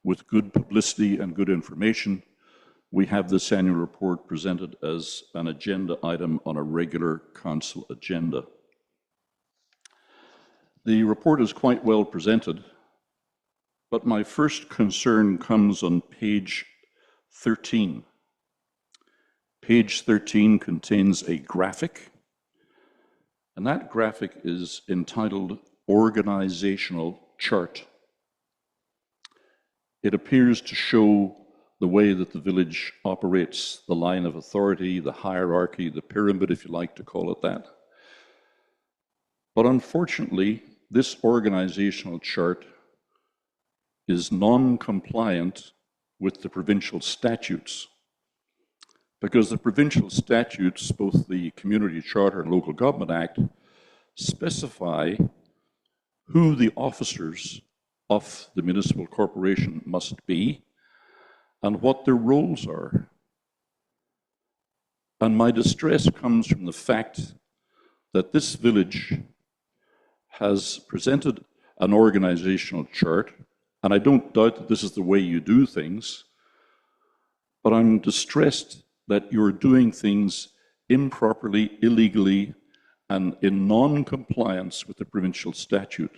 with good publicity and good information, we have this annual report presented as an agenda item on a regular council agenda. The report is quite well presented, but my first concern comes on page 13. Page 13 contains a graphic, and that graphic is entitled Organizational Chart. It appears to show the way that the village operates, the line of authority, the hierarchy, the pyramid, if you like to call it that. But unfortunately, this organizational chart is non-compliant with the provincial statutes, because the provincial statutes, both the Community Charter and Local Government Act, specify who the officers of the municipal corporation must be and what their roles are. And my distress comes from the fact that this village has presented an organizational chart, and I don't doubt that this is the way you do things, but I'm distressed that you're doing things improperly, illegally, and in non-compliance with the provincial statute.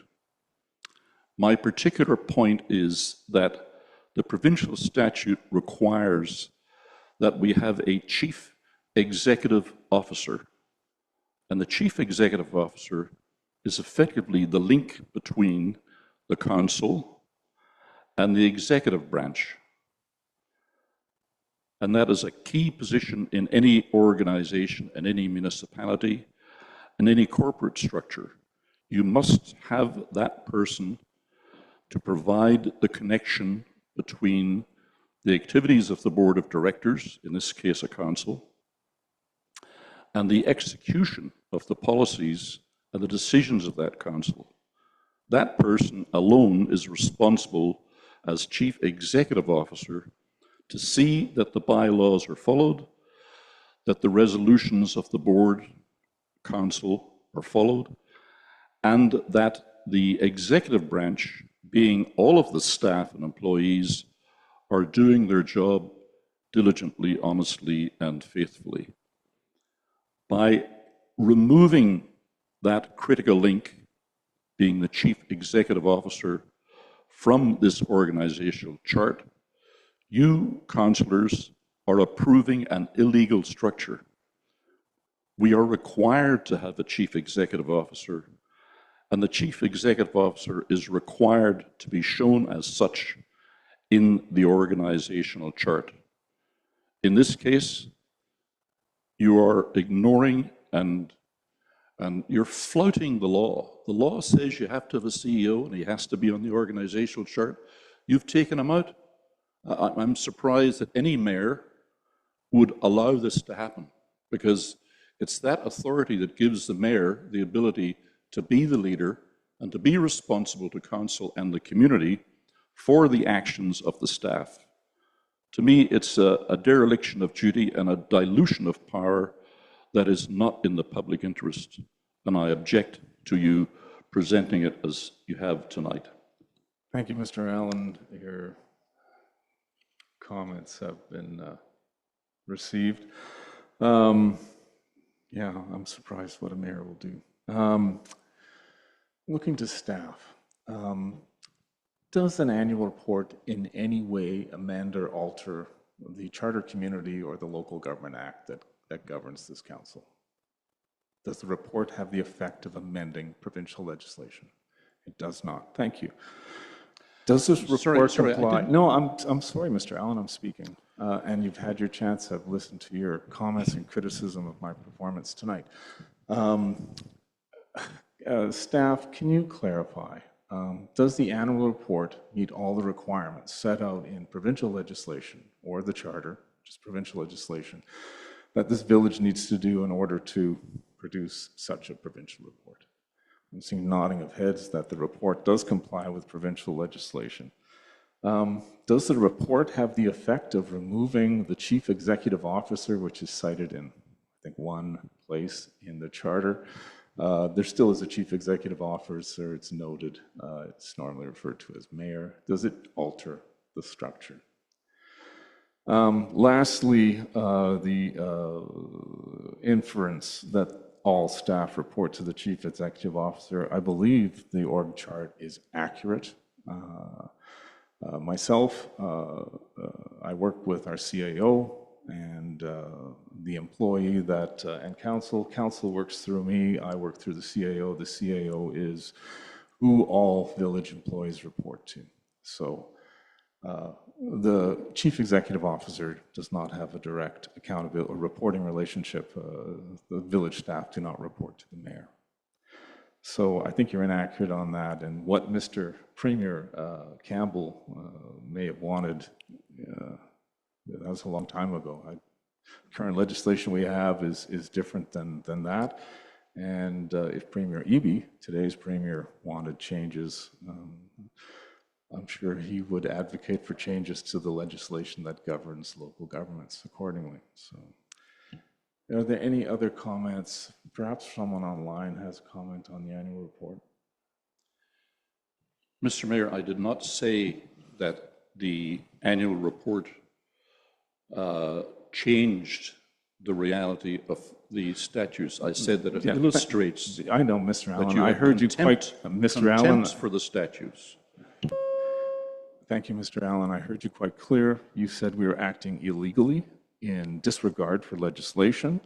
My particular point is that the provincial statute requires that we have a chief executive officer, and the chief executive officer is effectively the link between the council and the executive branch. And that is a key position in any organization, in any municipality, in any corporate structure. You must have that person to provide the connection between the activities of the board of directors, in this case a council, and the execution of the policies and the decisions of that council. That person alone is responsible as chief executive officer to see that the bylaws are followed, that the resolutions of the board, council are followed, and that the executive branch, being all of the staff and employees, are doing their job diligently, honestly, and faithfully. By removing that critical link, being the chief executive officer, from this organizational chart, you, councillors, are approving an illegal structure. We are required to have a chief executive officer, and the chief executive officer is required to be shown as such in the organizational chart. In this case, you are ignoring and you're flouting the law. The law says you have to have a CEO and he has to be on the organizational chart. You've taken him out. I'm surprised that any mayor would allow this to happen, because it's that authority that gives the mayor the ability to be the leader and to be responsible to council and the community for the actions of the staff. To me, it's a dereliction of duty and a dilution of power that is not in the public interest, and I object to you presenting it as you have tonight. Thank you, Mr. Allen. Your comments have been received. Yeah, I'm surprised what a mayor will do. Looking to staff, does an annual report in any way amend or alter the Charter Community or the Local Government Act that governs this council? Does the report have the effect of amending provincial legislation? It does not. Thank you. Does this report comply? No, I'm sorry, Mr. Allen, I'm speaking. And you've had your chance. I've listened to your comments and criticism of my performance tonight. Staff, can you clarify, does the annual report meet all the requirements set out in provincial legislation or the Charter, just provincial legislation, that this village needs to do in order to produce such a provincial report? I'm seeing nodding of heads that the report does comply with provincial legislation. Does the report have the effect of removing the chief executive officer, which is cited in, I think, one place in the Charter? There still is a chief executive officer, it's noted. It's normally referred to as mayor. Does it alter the structure? Lastly, the inference that all staff report to the Chief Executive Officer. I believe the org chart is accurate. Myself, I work with our CAO and the employee that, and council. Council works through me. I work through the CAO. The CAO is who all village employees report to. So the Chief Executive Officer does not have a direct accountability or reporting relationship. The village staff do not report to the mayor. So I think you're inaccurate on that. And what Mr. Premier Campbell may have wanted, that was a long time ago. Current legislation we have is different than that. And if Premier Eby, today's Premier, wanted changes, I'm sure he would advocate for changes to the legislation that governs local governments accordingly. So, are there any other comments? Perhaps someone online has a comment on the annual report. Mr. Mayor, I did not say that the annual report changed the reality of the statutes. I said that it illustrates. I know, Mr. Allen. That you I heard you quite, Mr. Allen. Contempt for the statutes. Thank you, Mr. Allen. I heard you quite clear. You said we were acting illegally in disregard for legislation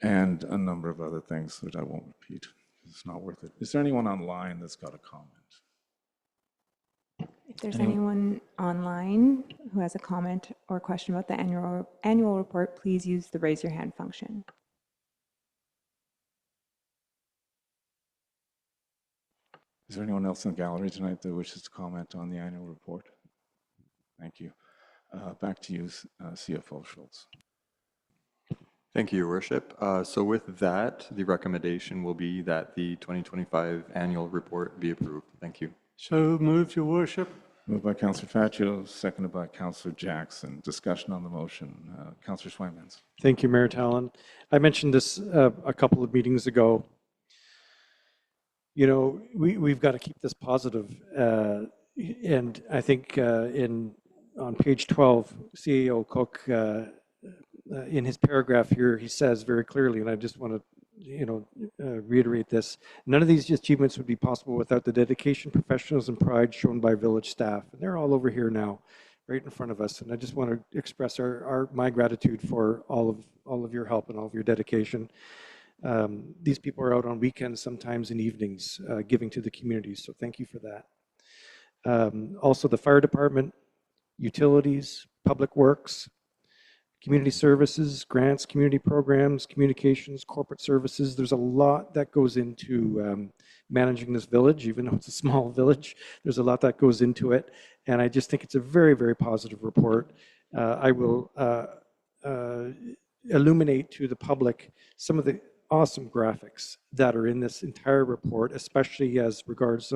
and a number of other things that I won't repeat. It's not worth it. Is there anyone online that's got a comment? If there's anyone online who has a comment or question about the annual report, please use the raise your hand function. Is there anyone else in the gallery tonight that wishes to comment on the annual report? Thank you. Back to you, CFO Schultz. Thank you, Your Worship. So with that, the recommendation will be that the 2025 annual report be approved. Thank you. So moved, Your Worship. Moved by Councillor Faccio, seconded by Councillor Jackson. Discussion on the motion. Councillor Schweinmans. Thank you, Mayor Talon. I mentioned this a couple of meetings ago. You know, we've got to keep this positive. And I think on page 12, CAO Cook, in his paragraph here, he says very clearly, and I just want to reiterate this, none of these achievements would be possible without the dedication, professionalism, and pride shown by village staff. And they're all over here now, right in front of us. And I just want to express my gratitude for all of your help and all of your dedication. These people are out on weekends, sometimes in evenings, giving to the community. So thank you for that. Also, the fire department, utilities, public works, community services, grants, community programs, communications, corporate services. There's a lot that goes into managing this village, even though it's a small village. There's a lot that goes into it. And I just think it's a very, very positive report. I will illuminate to the public some of the awesome graphics that are in this entire report, especially as regards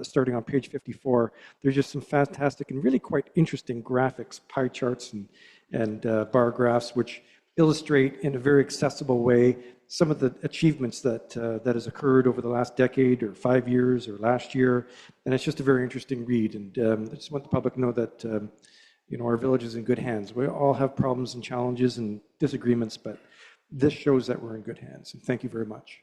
starting on page 54. There's just some fantastic and really quite interesting graphics, pie charts and bar graphs, which illustrate in a very accessible way some of the achievements that has occurred over the last decade or 5 years or last year. And it's just a very interesting read. And I just want the public to know that our village is in good hands. We all have problems and challenges and disagreements, but this shows that we're in good hands. And thank you very much.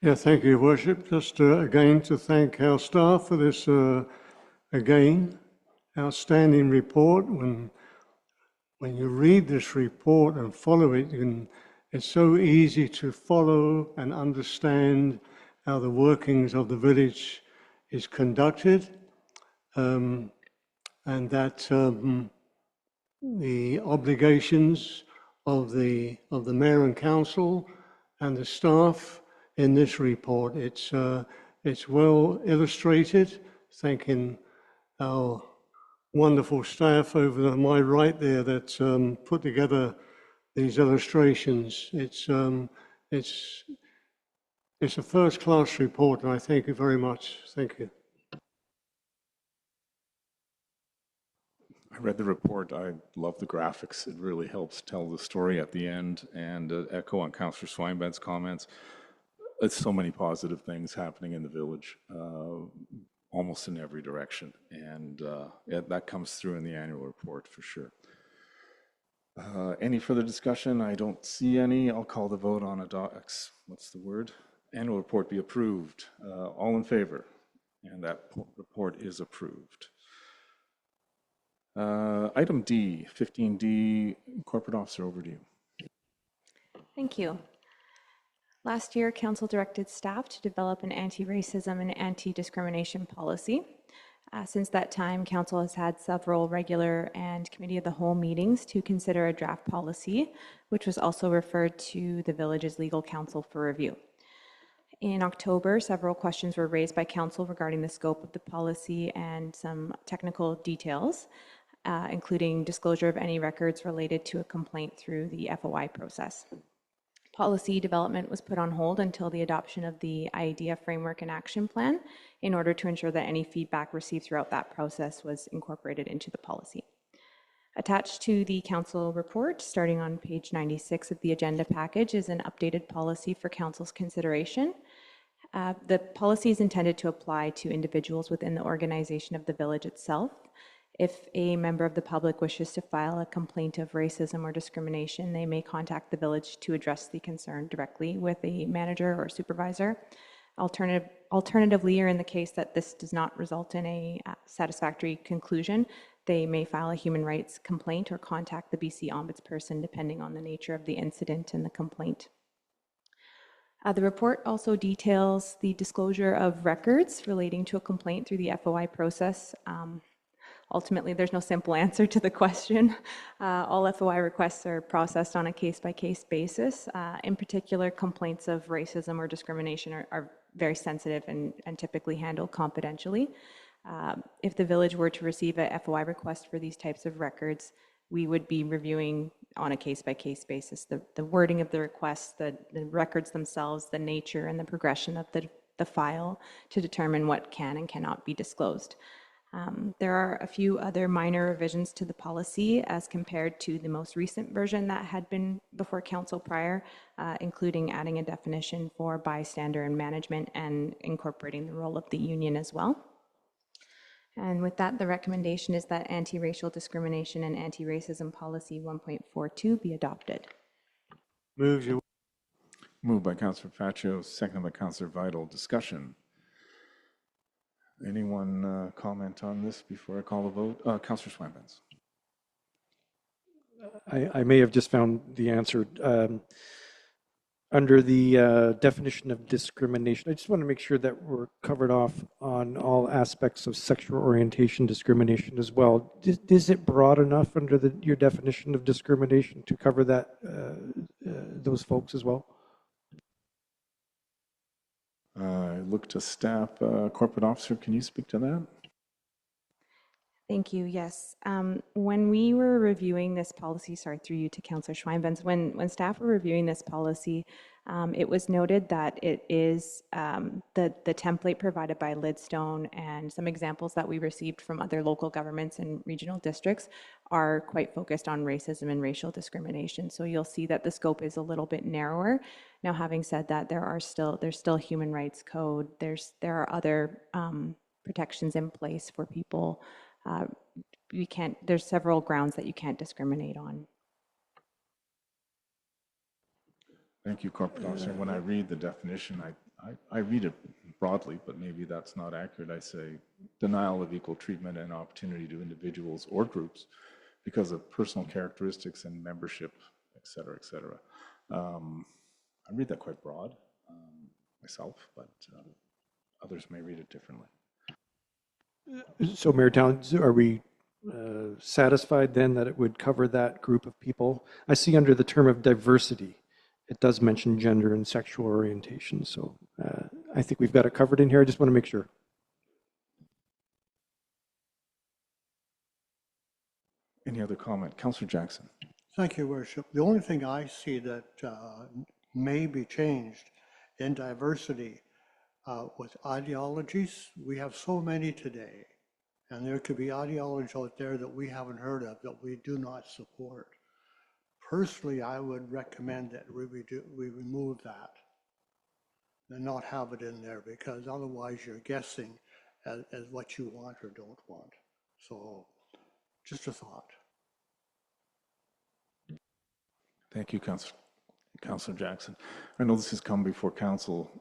Yeah, thank you, Your Worship. Just again to thank our staff for this, again, outstanding report. When you read this report and follow it, it's so easy to follow and understand how the workings of the village is conducted, and that the obligations of the mayor and council and the staff in this report. It's well illustrated. Thanking our wonderful staff over my right there that put together these illustrations. It's a first-class report, and I thank you very much. Thank you. I read the report. I love the graphics. It really helps tell the story at the end. And echo on Councillor Swinban's comments. It's so many positive things happening in the village, almost in every direction. And that comes through in the annual report for sure. Any further discussion? I don't see any. I'll call the vote on what's the word? Annual report be approved. All in favor? And that report is approved. Item D, 15D, corporate officer, over to you. Thank you. Last year, Council directed staff to develop an anti-racism and anti-discrimination policy. Since that time, Council has had several regular and Committee of the Whole meetings to consider a draft policy, which was also referred to the Village's legal counsel for review. In October, several questions were raised by Council regarding the scope of the policy and some technical details, including disclosure of any records related to a complaint through the FOI process. Policy development was put on hold until the adoption of the IDEA Framework and Action Plan in order to ensure that any feedback received throughout that process was incorporated into the policy. Attached to the Council report, starting on page 96 of the agenda package, is an updated policy for Council's consideration. The policy is intended to apply to individuals within the organization of the Village itself. If a member of the public wishes to file a complaint of racism or discrimination, they may contact the Village to address the concern directly with a manager or supervisor. Alternatively, or in the case that this does not result in a satisfactory conclusion, they may file a human rights complaint or contact the BC Ombudsperson, depending on the nature of the incident and the complaint. The report also details the disclosure of records relating to a complaint through the FOI process. Ultimately, there's no simple answer to the question. All FOI requests are processed on a case-by-case basis. In particular, complaints of racism or discrimination are very sensitive and typically handled confidentially. If the Village were to receive a FOI request for these types of records, we would be reviewing on a case-by-case basis the wording of the request, the records themselves, the nature and the progression of the file to determine what can and cannot be disclosed. There are a few other minor revisions to the policy as compared to the most recent version that had been before Council prior, including adding a definition for bystander and management and incorporating the role of the union as well. And with that, the recommendation is that anti-racial discrimination and anti-racism policy 1.42 be adopted. Move Moved by Councillor Faccio, seconded by Councillor Vital. Discussion. Anyone comment on this before I call the vote? Councillor Schweinbans. I may have just found the answer. Under the definition of discrimination, I just want to make sure that we're covered off on all aspects of sexual orientation discrimination as well. Is it broad enough under your definition of discrimination to cover that those folks as well? I look to staff. Corporate officer, can you speak to that? Thank you. Yes. When we were reviewing this policy, sorry, through you to Councillor Schweinbans, when staff were reviewing this policy, it was noted that it is the template provided by Lidstone and some examples that we received from other local governments and regional districts are quite focused on racism and racial discrimination. So you'll see that the scope is a little bit narrower. Now, having said that, there's still human rights code. There are other protections in place for people. There's several grounds that you can't discriminate on. Thank you, Corporate Officer. When I read the definition, I read it broadly, but maybe that's not accurate. I say denial of equal treatment and opportunity to individuals or groups because of personal characteristics and membership, et cetera, et cetera. I read that quite broad myself, but others may read it differently. So, Mayor Towns, are we satisfied then that it would cover that group of people? I see under the term of diversity, it does mention gender and sexual orientation. So I think we've got it covered in here. I just want to make sure. Any other comment? Councillor Jackson. Thank you, Worship. The only thing I see that may be changed in diversity with ideologies, we have so many today, and there could be ideologies out there that we haven't heard of that we do not support. Personally, I would recommend that we remove that and not have it in there, because otherwise you're guessing as what you want or don't want. So just a thought. Thank you, Councillor Jackson. I know this has come before council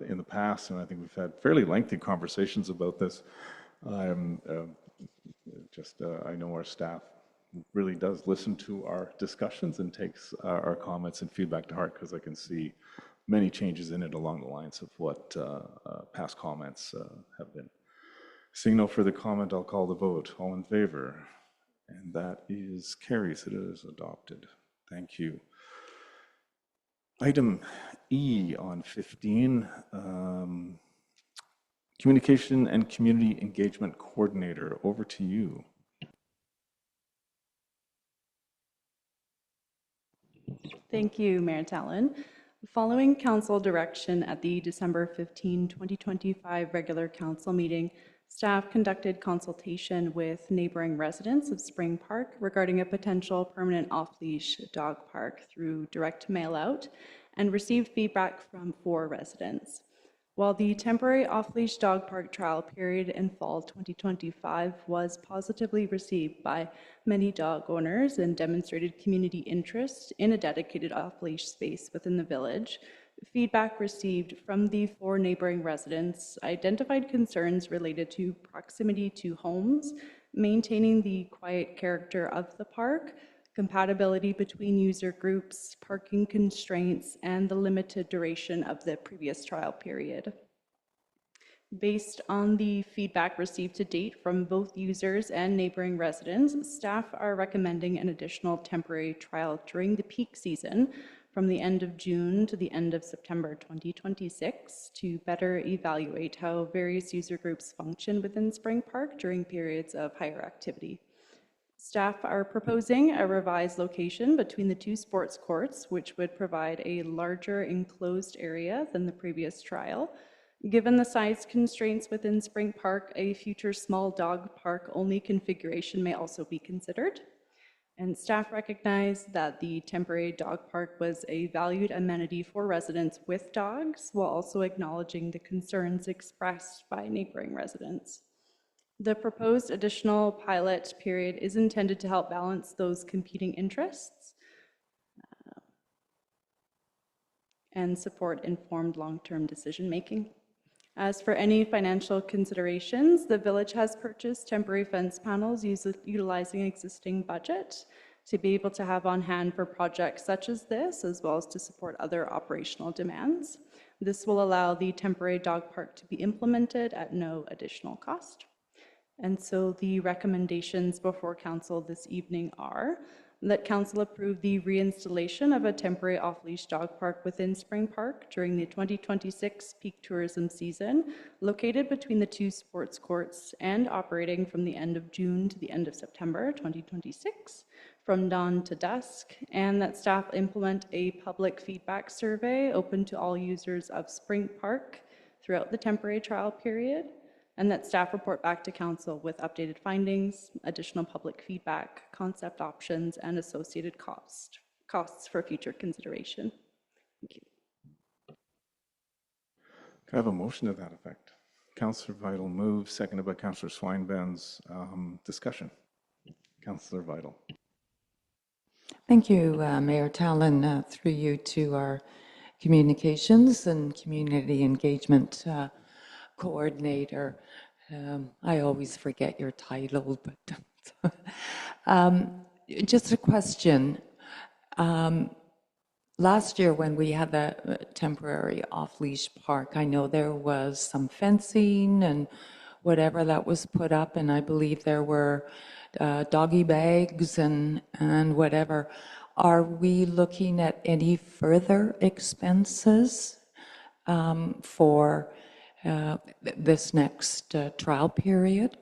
in the past, and I think we've had fairly lengthy conversations about this. I'm I know our staff really does listen to our discussions and takes our comments and feedback to heart, because I can see many changes in it along the lines of what past comments have been. Seeing no further comment, I'll call the vote. All in favor? And that is carries. It is adopted. Thank you. Item E on 15, Communication and Community Engagement Coordinator. Over to you. Thank you, Mayor Tallon. Following council direction at the December 15, 2025 regular council meeting, staff conducted consultation with neighboring residents of Spring Park regarding a potential permanent off-leash dog park through direct mail out, and received feedback from 4 residents. While the temporary off-leash dog park trial period in fall 2025 was positively received by many dog owners and demonstrated community interest in a dedicated off-leash space within the village, feedback received from the 4 neighboring residents identified concerns related to proximity to homes, maintaining the quiet character of the park, compatibility between user groups, parking constraints, and the limited duration of the previous trial period. Based on the feedback received to date from both users and neighboring residents, staff are recommending an additional temporary trial during the peak season from the end of June to the end of September 2026 to better evaluate how various user groups function within Spring Park during periods of higher activity. Staff are proposing a revised location between the 2 sports courts, which would provide a larger enclosed area than the previous trial. Given the size constraints within Spring Park, a future small dog park only configuration may also be considered. And staff recognize that the temporary dog park was a valued amenity for residents with dogs, while also acknowledging the concerns expressed by neighboring residents. The proposed additional pilot period is intended to help balance those competing interests and support informed long-term decision-making. As for any financial considerations, the village has purchased temporary fence panels utilizing existing budget to be able to have on hand for projects such as this, as well as to support other operational demands. This will allow the temporary dog park to be implemented at no additional cost. And so the recommendations before council this evening are that council approve the reinstallation of a temporary off-leash dog park within Spring Park during the 2026 peak tourism season, located between the 2 sports courts and operating from the end of June to the end of September 2026, from dawn to dusk, and that staff implement a public feedback survey open to all users of Spring Park throughout the temporary trial period, and that staff report back to council with updated findings, additional public feedback, concept options, and associated costs for future consideration. Thank you. Can I have a motion to that effect? Councillor Vital moves, seconded by Councillor Swinbands. Discussion. Councillor Vital. Thank you, Mayor Tallon, through you to our communications and community engagement coordinator. I always forget your title, but just a question. Last year when we had the temporary off-leash park, I know there was some fencing and whatever that was put up, and I believe there were doggy bags and whatever. Are we looking at any further expenses for this next trial period?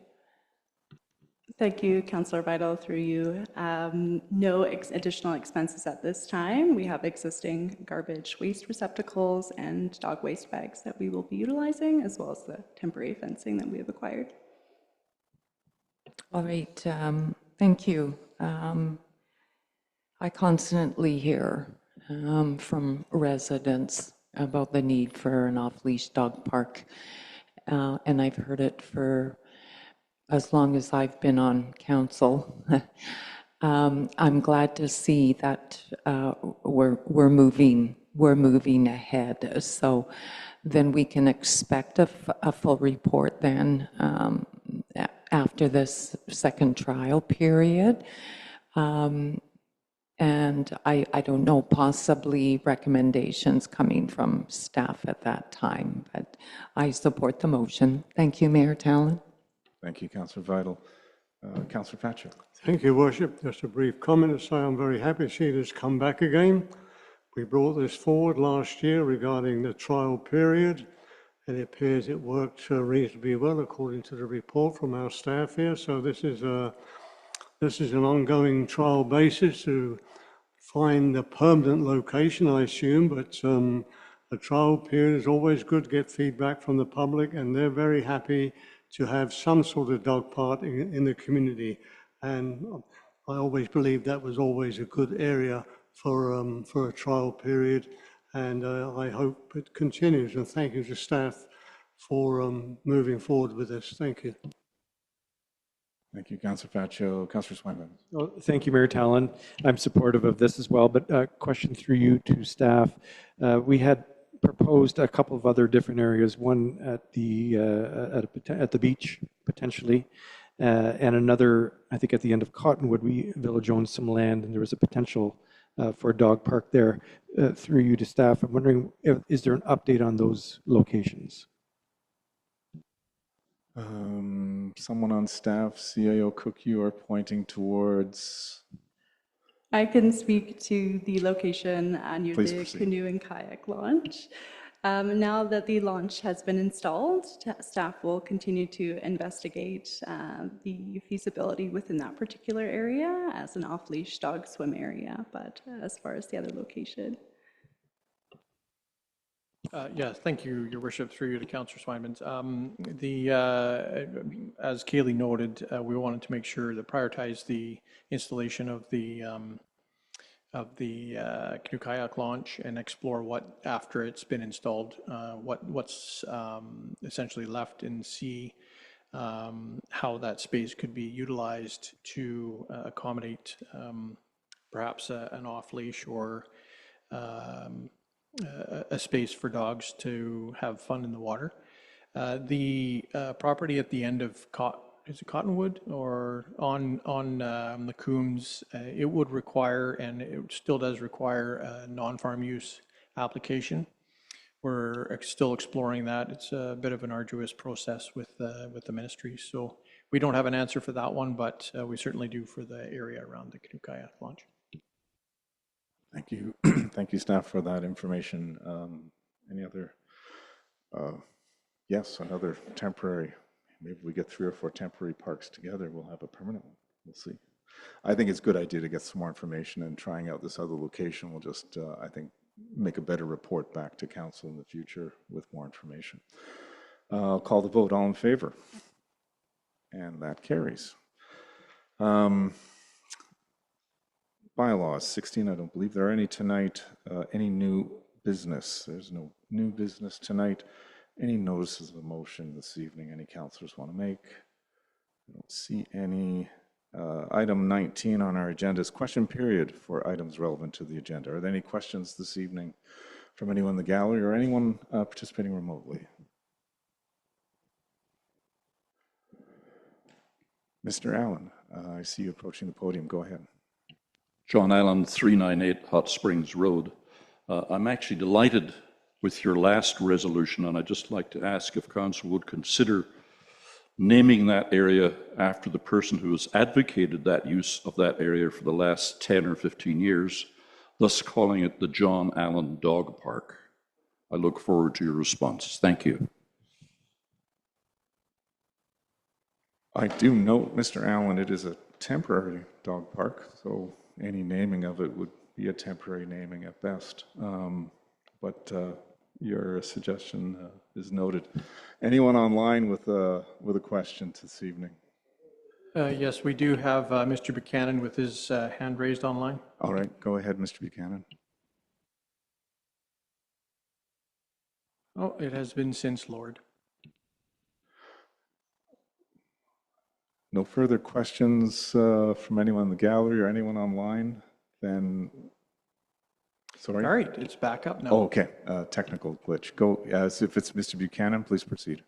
Thank you, Councillor Vital, through you. No additional expenses at this time. We have existing garbage waste receptacles and dog waste bags that we will be utilizing, as well as the temporary fencing that we have acquired. All right, thank you. I constantly hear from residents about the need for an off-leash dog park, and I've heard it for as long as I've been on council. I'm glad to see that we're moving ahead. So then we can expect a full report then after this second trial period. And I don't know, possibly recommendations coming from staff at that time, but I support the motion. Thank you, Mayor Talon. Thank you, Councillor Vital. Councillor Patrick. Thank you, Worship. Just a brief comment to say I'm very happy to see it has come back again. We brought this forward last year regarding the trial period, and it appears it worked reasonably well according to the report from our staff here. So this is an ongoing trial basis to find a permanent location, I assume, but a trial period is always good to get feedback from the public, and they're very happy to have some sort of dog park in the community. And I always believed that was always a good area for a trial period, and I hope it continues. And thank you to staff for moving forward with this. Thank you. Thank you, Councillor Pacho. Councillor Swinburne. Well, thank you, Mayor Talon. I'm supportive of this as well, but question through you to staff. We had proposed a couple of other different areas, one at the beach, potentially, and another, I think at the end of Cottonwood, we village owns some land, and there was a potential for a dog park there. Through you to staff, I'm wondering, is there an update on those locations? Someone on staff, CAO Cook, you are pointing towards. I can speak to the location near Please the proceed. canoe and kayak launch. Now that the launch has been installed, staff will continue to investigate the feasibility within that particular area as an off-leash dog swim area, but as far as the other location. Yes, thank you, Your Worship, through you to Councillor Swinburne. As Kaylee noted, we wanted to make sure to prioritize the installation of the canoe kayak launch and explore what, after it's been installed, what's essentially left in sea, how that space could be utilized to accommodate perhaps an off-leash or a space for dogs to have fun in the water. The property at the end of is it Cottonwood or on the Coombs, it would require, and it still does require, a non-farm use application. We're still exploring that. It's a bit of an arduous process with the ministry, so we don't have an answer for that one, but we certainly do for the area around the canoe kayak launch. Thank you. Thank you, staff, for that information. Any other? Yes, another temporary. Maybe we get 3 or 4 temporary parks together, we'll have a permanent one. We'll see. I think it's a good idea to get some more information, and trying out this other location will just, I think, make a better report back to council in the future with more information. I'll call the vote. All in favor? And that carries. Bylaws 16, I don't believe there are any tonight. Any new business? There's no new business tonight. Any notices of motion this evening any councillors want to make? I don't see any. Item 19 on our agenda is question period for items relevant to the agenda. Are there any questions this evening from anyone in the gallery or anyone participating remotely? Mr. Allen, I see you approaching the podium. Go ahead. John Allen, 398 Hot Springs Road. I'm actually delighted with your last resolution, and I'd just like to ask if council would consider naming that area after the person who has advocated that use of that area for the last 10 or 15 years, thus calling it the John Allen Dog Park. I look forward to your response. Thank you. I do note, Mr. Allen, it is a temporary dog park, so any naming of it would be a temporary naming at best. But your suggestion is noted. Anyone online with a question this evening? Yes, we do have Mr. Buchanan with his hand raised online. All right, go ahead, Mr. Buchanan. Oh, it has been since lowered. No further questions from anyone in the gallery or anyone online? Then, sorry? All right, it's back up now. Oh, okay, technical glitch. Go, as if it's Mr. Buchanan, please proceed.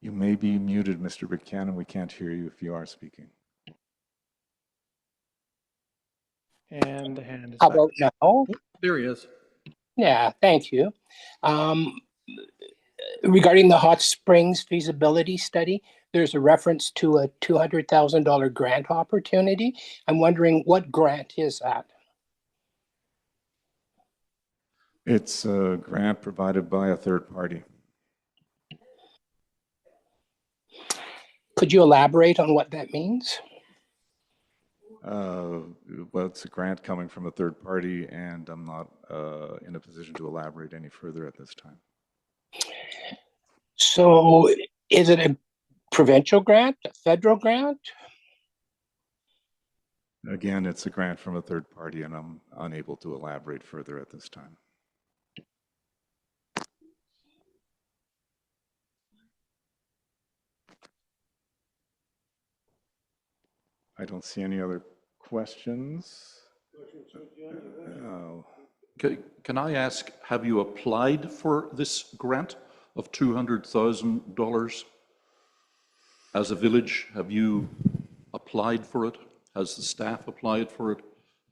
You may be muted, Mr. Buchanan. We can't hear you if you are speaking. And the hand is How back. about now? Oh, there he is. Yeah, thank you. Regarding the Hot Springs feasibility study, there's a reference to a $200,000 grant opportunity. I'm wondering what grant is that? It's a grant provided by a third party. Could you elaborate on what that means? Well, it's a grant coming from a third party, and I'm not in a position to elaborate any further at this time. So is it a provincial grant, a federal grant? Again, it's a grant from a third party, and I'm unable to elaborate further at this time. I don't see any other questions. Can I ask, have you applied for this grant of $200,000 as a village? Have you applied for it? Has the staff applied for it?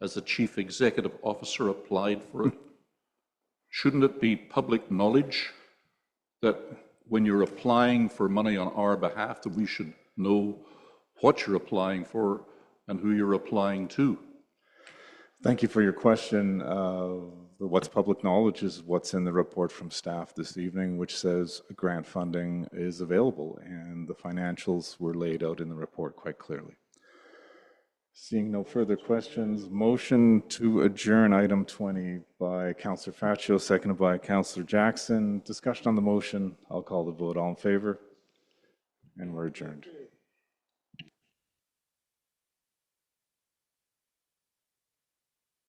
Has the chief executive officer applied for it? Shouldn't it be public knowledge that when you're applying for money on our behalf, that we should know what you're applying for and who you're applying to? Thank you for your question. What's public knowledge is what's in the report from staff this evening, which says grant funding is available, and the financials were laid out in the report quite clearly. Seeing no further questions, motion to adjourn item 20 by Councillor Faccio, seconded by Councillor Jackson. Discussion on the motion. I'll call the vote. All in favor? And we're adjourned.